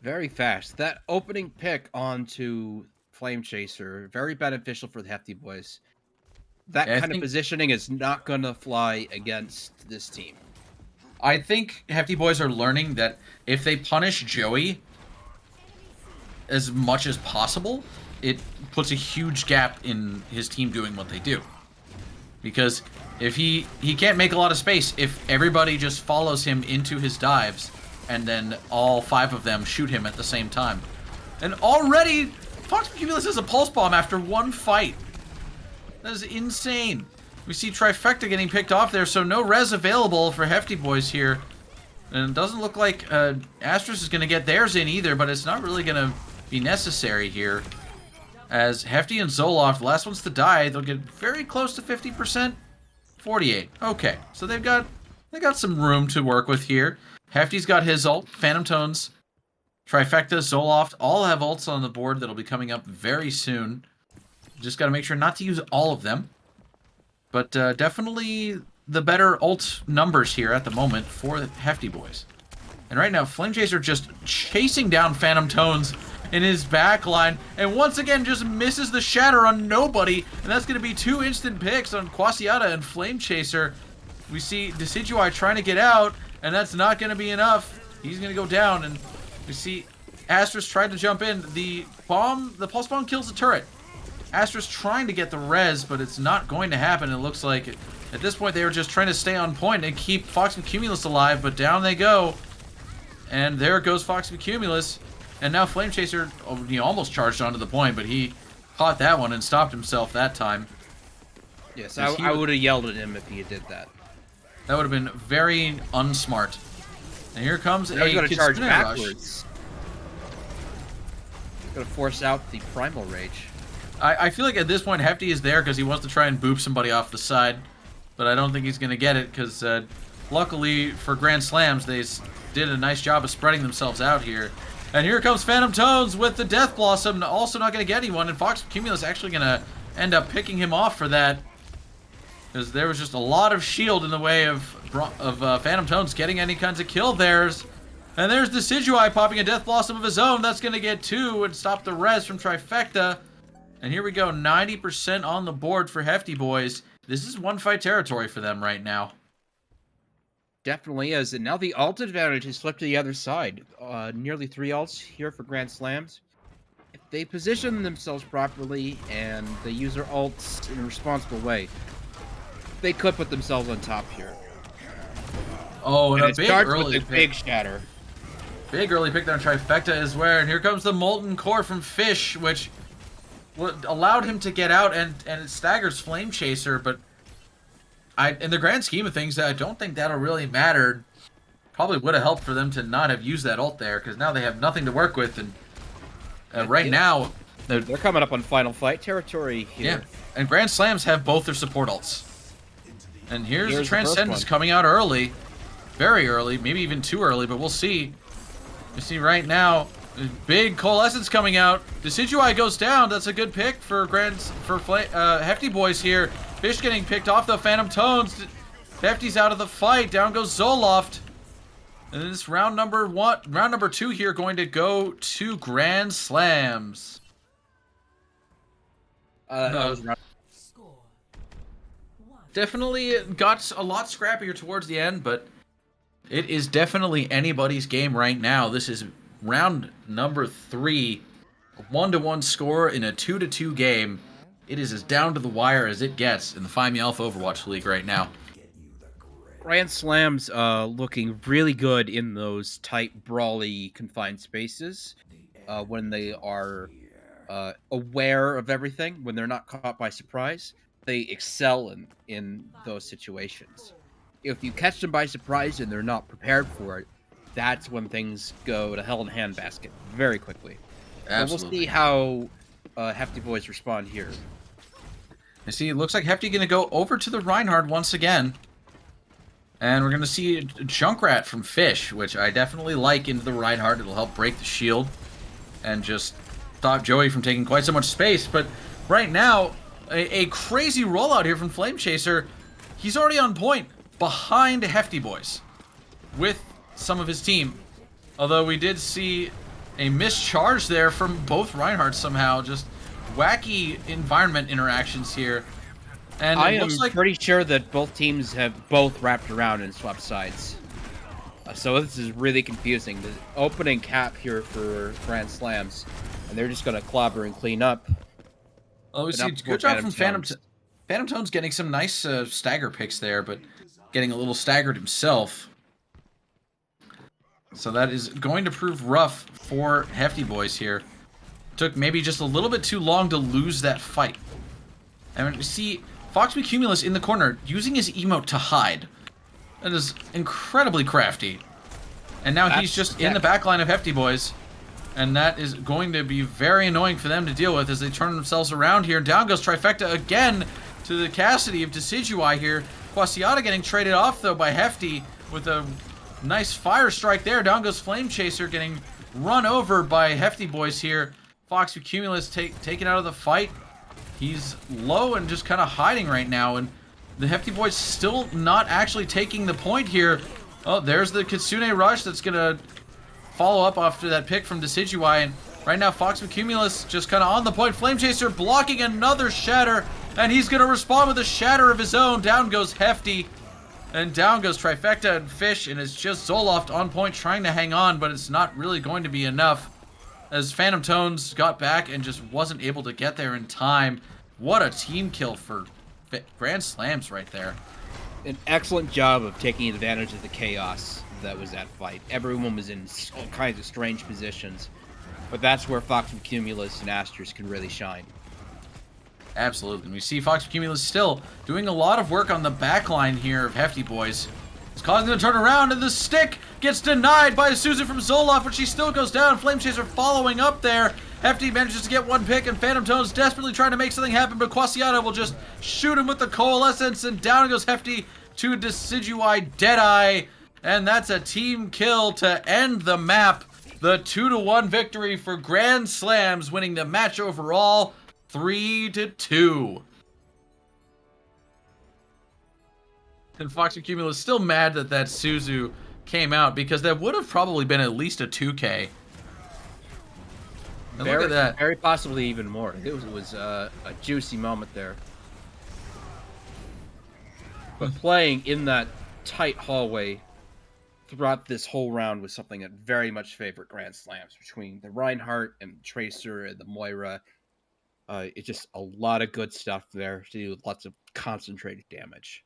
[SPEAKER 3] Very fast. That opening pick onto Flame Chaser, very beneficial for the Hefty boys. That kind of positioning is not going to fly against this team.
[SPEAKER 5] I think Hefty boys are learning that if they punish Joey as much as possible, it puts a huge gap in his team doing what they do. Because if he can't make a lot of space if everybody just follows him into his dives and then all 5 of them shoot him at the same time. And already, Fox Cumulus has a pulse bomb after one fight. That is insane. We see Trifecta getting picked off there, so no res available for Hefty boys here. And it doesn't look like Astros is going to get theirs in either, but it's not really going to be necessary here. As Hefty and Zoloft, the last ones to die, they'll get very close to 50%. 48. Okay, so they got some room to work with here. Hefty's got his ult, Phantom Tones, Trifecta, Zoloft, all have ults on the board that'll be coming up very soon. Just got to make sure not to use all of them. But definitely the better ult numbers here at the moment for the Hefty boys. And right now, Flame Chaser just chasing down Phantom Tones in his back line, and once again just misses the shatter on nobody, and that's going to be 2 instant picks on Quasiata and Flame Chaser. We see Decidueye trying to get out, and that's not going to be enough. He's going to go down, and we see Astros tried to jump in. The pulse bomb kills the turret. Astros trying to get the res, but it's not going to happen. It looks like at this point they were just trying to stay on point and keep Fox and Cumulus alive, but down they go. And there goes Fox Cumulus. And now Flame Chaser, he almost charged onto the point, but he caught that one and stopped himself that time.
[SPEAKER 3] Yes, I would have yelled at him if he did that.
[SPEAKER 5] That would have been very unsmart. And here comes
[SPEAKER 3] Now he's
[SPEAKER 5] a
[SPEAKER 3] going to charge
[SPEAKER 5] Kitsune Rush.
[SPEAKER 3] backwards. He's going to force out the Primal Rage.
[SPEAKER 5] I feel like at this point Hefty is there because he wants to try and boop somebody off the side. But I don't think he's going to get it because luckily for Grand Slams, they did a nice job of spreading themselves out here. And here comes Phantom Tones with the Death Blossom, also not going to get anyone. And Fox Cumulus actually going to end up picking him off for that. Because there was just a lot of shield in the way of Phantom Tones getting any kinds of kill theirs. And there's Decidueye popping a Death Blossom of his own. That's going to get 2 and stop the res from Trifecta. And here we go, 90% on the board for Hefty Boys. This is one fight territory for them right now.
[SPEAKER 3] Definitely is. And now the ult advantage is flipped to the other side. Nearly 3 ults here for Grand Slams. If they position themselves properly and they use their ults in a responsible way, they could put themselves on top here.
[SPEAKER 5] Oh, and
[SPEAKER 3] And
[SPEAKER 5] a
[SPEAKER 3] it
[SPEAKER 5] big
[SPEAKER 3] starts
[SPEAKER 5] early
[SPEAKER 3] with a
[SPEAKER 5] pick.
[SPEAKER 3] big shatter.
[SPEAKER 5] Big early pick there on Trifecta is where, and here comes the Molten Core from Fish, which allowed him to get out, and it staggers Flame Chaser, but in the grand scheme of things, I don't think that'll really matter. Probably would have helped for them to not have used that ult there, because now they have nothing to work with, and right now...
[SPEAKER 3] They're coming up on final fight territory here.
[SPEAKER 5] Yeah, and Grand Slams have both their support ults. And here's the
[SPEAKER 3] the first
[SPEAKER 5] Transcendence
[SPEAKER 3] one.
[SPEAKER 5] coming out early. Very early, maybe even too early, but we'll see. You see right now, big Coalescence coming out. Decidueye goes down. That's a good pick for Hefty Boys here. Fish getting picked off, though. Phantom Tones. Hefty's out of the fight. Down goes Zoloft. And this round number 2 here going to go to Grand Slams. Definitely got a lot scrappier towards the end, but it is definitely anybody's game right now. This is round number 3, a 1-1 score in a 2-2 game. It is as down to the wire as it gets in the Find Me Alpha Overwatch League right now.
[SPEAKER 3] Grand Slams looking really good in those tight, brawly, confined spaces when they are aware of everything, when they're not caught by surprise. They excel in those situations. If you catch them by surprise and they're not prepared for it, that's when things go to hell in a handbasket very quickly.
[SPEAKER 5] Absolutely.
[SPEAKER 3] So we'll see how Hefty Boys respond here.
[SPEAKER 5] You see, it looks like Hefty going to go over to the Reinhardt once again. And we're going to see a Junkrat from Fish, which I definitely like into the Reinhardt. It'll help break the shield and just stop Joey from taking quite so much space. But right now, a crazy rollout here from Flame Chaser. He's already on point behind Hefty Boys with some of his team. Although we did see a mischarge there from both Reinhardts somehow. Just wacky environment interactions here. And
[SPEAKER 3] I
[SPEAKER 5] it
[SPEAKER 3] am
[SPEAKER 5] looks like
[SPEAKER 3] pretty sure that both teams have both wrapped around and swapped sides. So this is really confusing. The opening cap here for Grand Slams, and they're just going to clobber and clean up.
[SPEAKER 5] Oh, we
[SPEAKER 3] But
[SPEAKER 5] see.
[SPEAKER 3] not
[SPEAKER 5] Good job
[SPEAKER 3] before
[SPEAKER 5] from Phantom Tones getting some nice stagger picks there, but getting a little staggered himself. So that is going to prove rough for Hefty Boys here. Took maybe just a little bit too long to lose that fight. And we see Fox Cumulus in the corner using his emote to hide. That is incredibly crafty. And now he's just in the back line of Hefty Boys. And that is going to be very annoying for them to deal with as they turn themselves around here. Down goes Trifecta again to the Cassidy of Decidueye here. Quasiata getting traded off, though, by Hefty with a nice fire strike there. Down goes Flame Chaser getting run over by Hefty Boys here. Fox Cumulus taken out of the fight. He's low and just kind of hiding right now. And the Hefty Boys still not actually taking the point here. Oh, there's the Kitsune Rush that's going to follow up after that pick from Decidueye, and right now Fox Cumulus just kind of on the point. Flame Chaser blocking another shatter, and he's going to respond with a shatter of his own. Down goes Hefty, and down goes Trifecta and Fish, and it's just Zoloft on point trying to hang on, but it's not really going to be enough as Phantom Tones got back and just wasn't able to get there in time. What a team kill for Grand Slams right there.
[SPEAKER 3] An excellent job of taking advantage of the chaos that was at fight. Everyone was in all kinds of strange positions. But that's where Fox and Cumulus and Asters can really shine.
[SPEAKER 5] Absolutely. And we see Fox Cumulus still doing a lot of work on the back line here of Hefty Boys. It's causing them to turn around, and the stick gets denied by Susan from Zoloft, but she still goes down. Flame Chaser following up there. Hefty manages to get one pick, and Phantom Tone's desperately trying to make something happen, but Quasiata will just shoot him with the Coalescence, and down goes Hefty to Decidui Deadeye. And that's a team kill to end the map. The 2-1 victory for Grand Slams, winning the match overall 3-2. And Fox and Cumulus still mad that Suzu came out, because that would have probably been at least a 2K. And look at that.
[SPEAKER 3] Very possibly even more. It was a juicy moment there. But playing in that tight hallway throughout this whole round was something that very much favored Grand Slams, between the Reinhardt and the Tracer and the Moira. It's just a lot of good stuff there to do, lots of concentrated damage.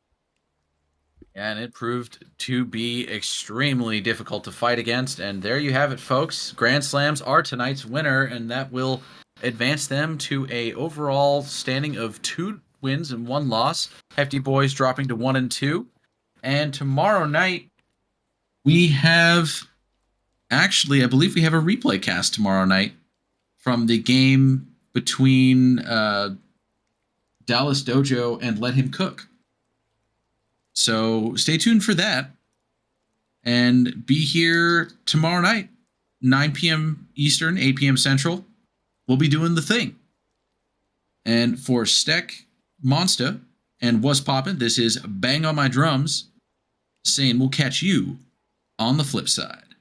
[SPEAKER 5] And it proved to be extremely difficult to fight against. And there you have it, folks. Grand Slams are tonight's winner, and that will advance them to a overall standing of 2 wins and 1 loss. Hefty Boys dropping to 1 and 2. And tomorrow night, we have, actually, I believe we have a replay cast tomorrow night from the game between Dallas Dojo and Let Him Cook. So stay tuned for that, and be here tomorrow night, 9 p.m. Eastern, 8 p.m. Central. We'll be doing the thing. And for Steck, Monsta, and What's Poppin', this is Bang on My Drums, saying we'll catch you on the flip side.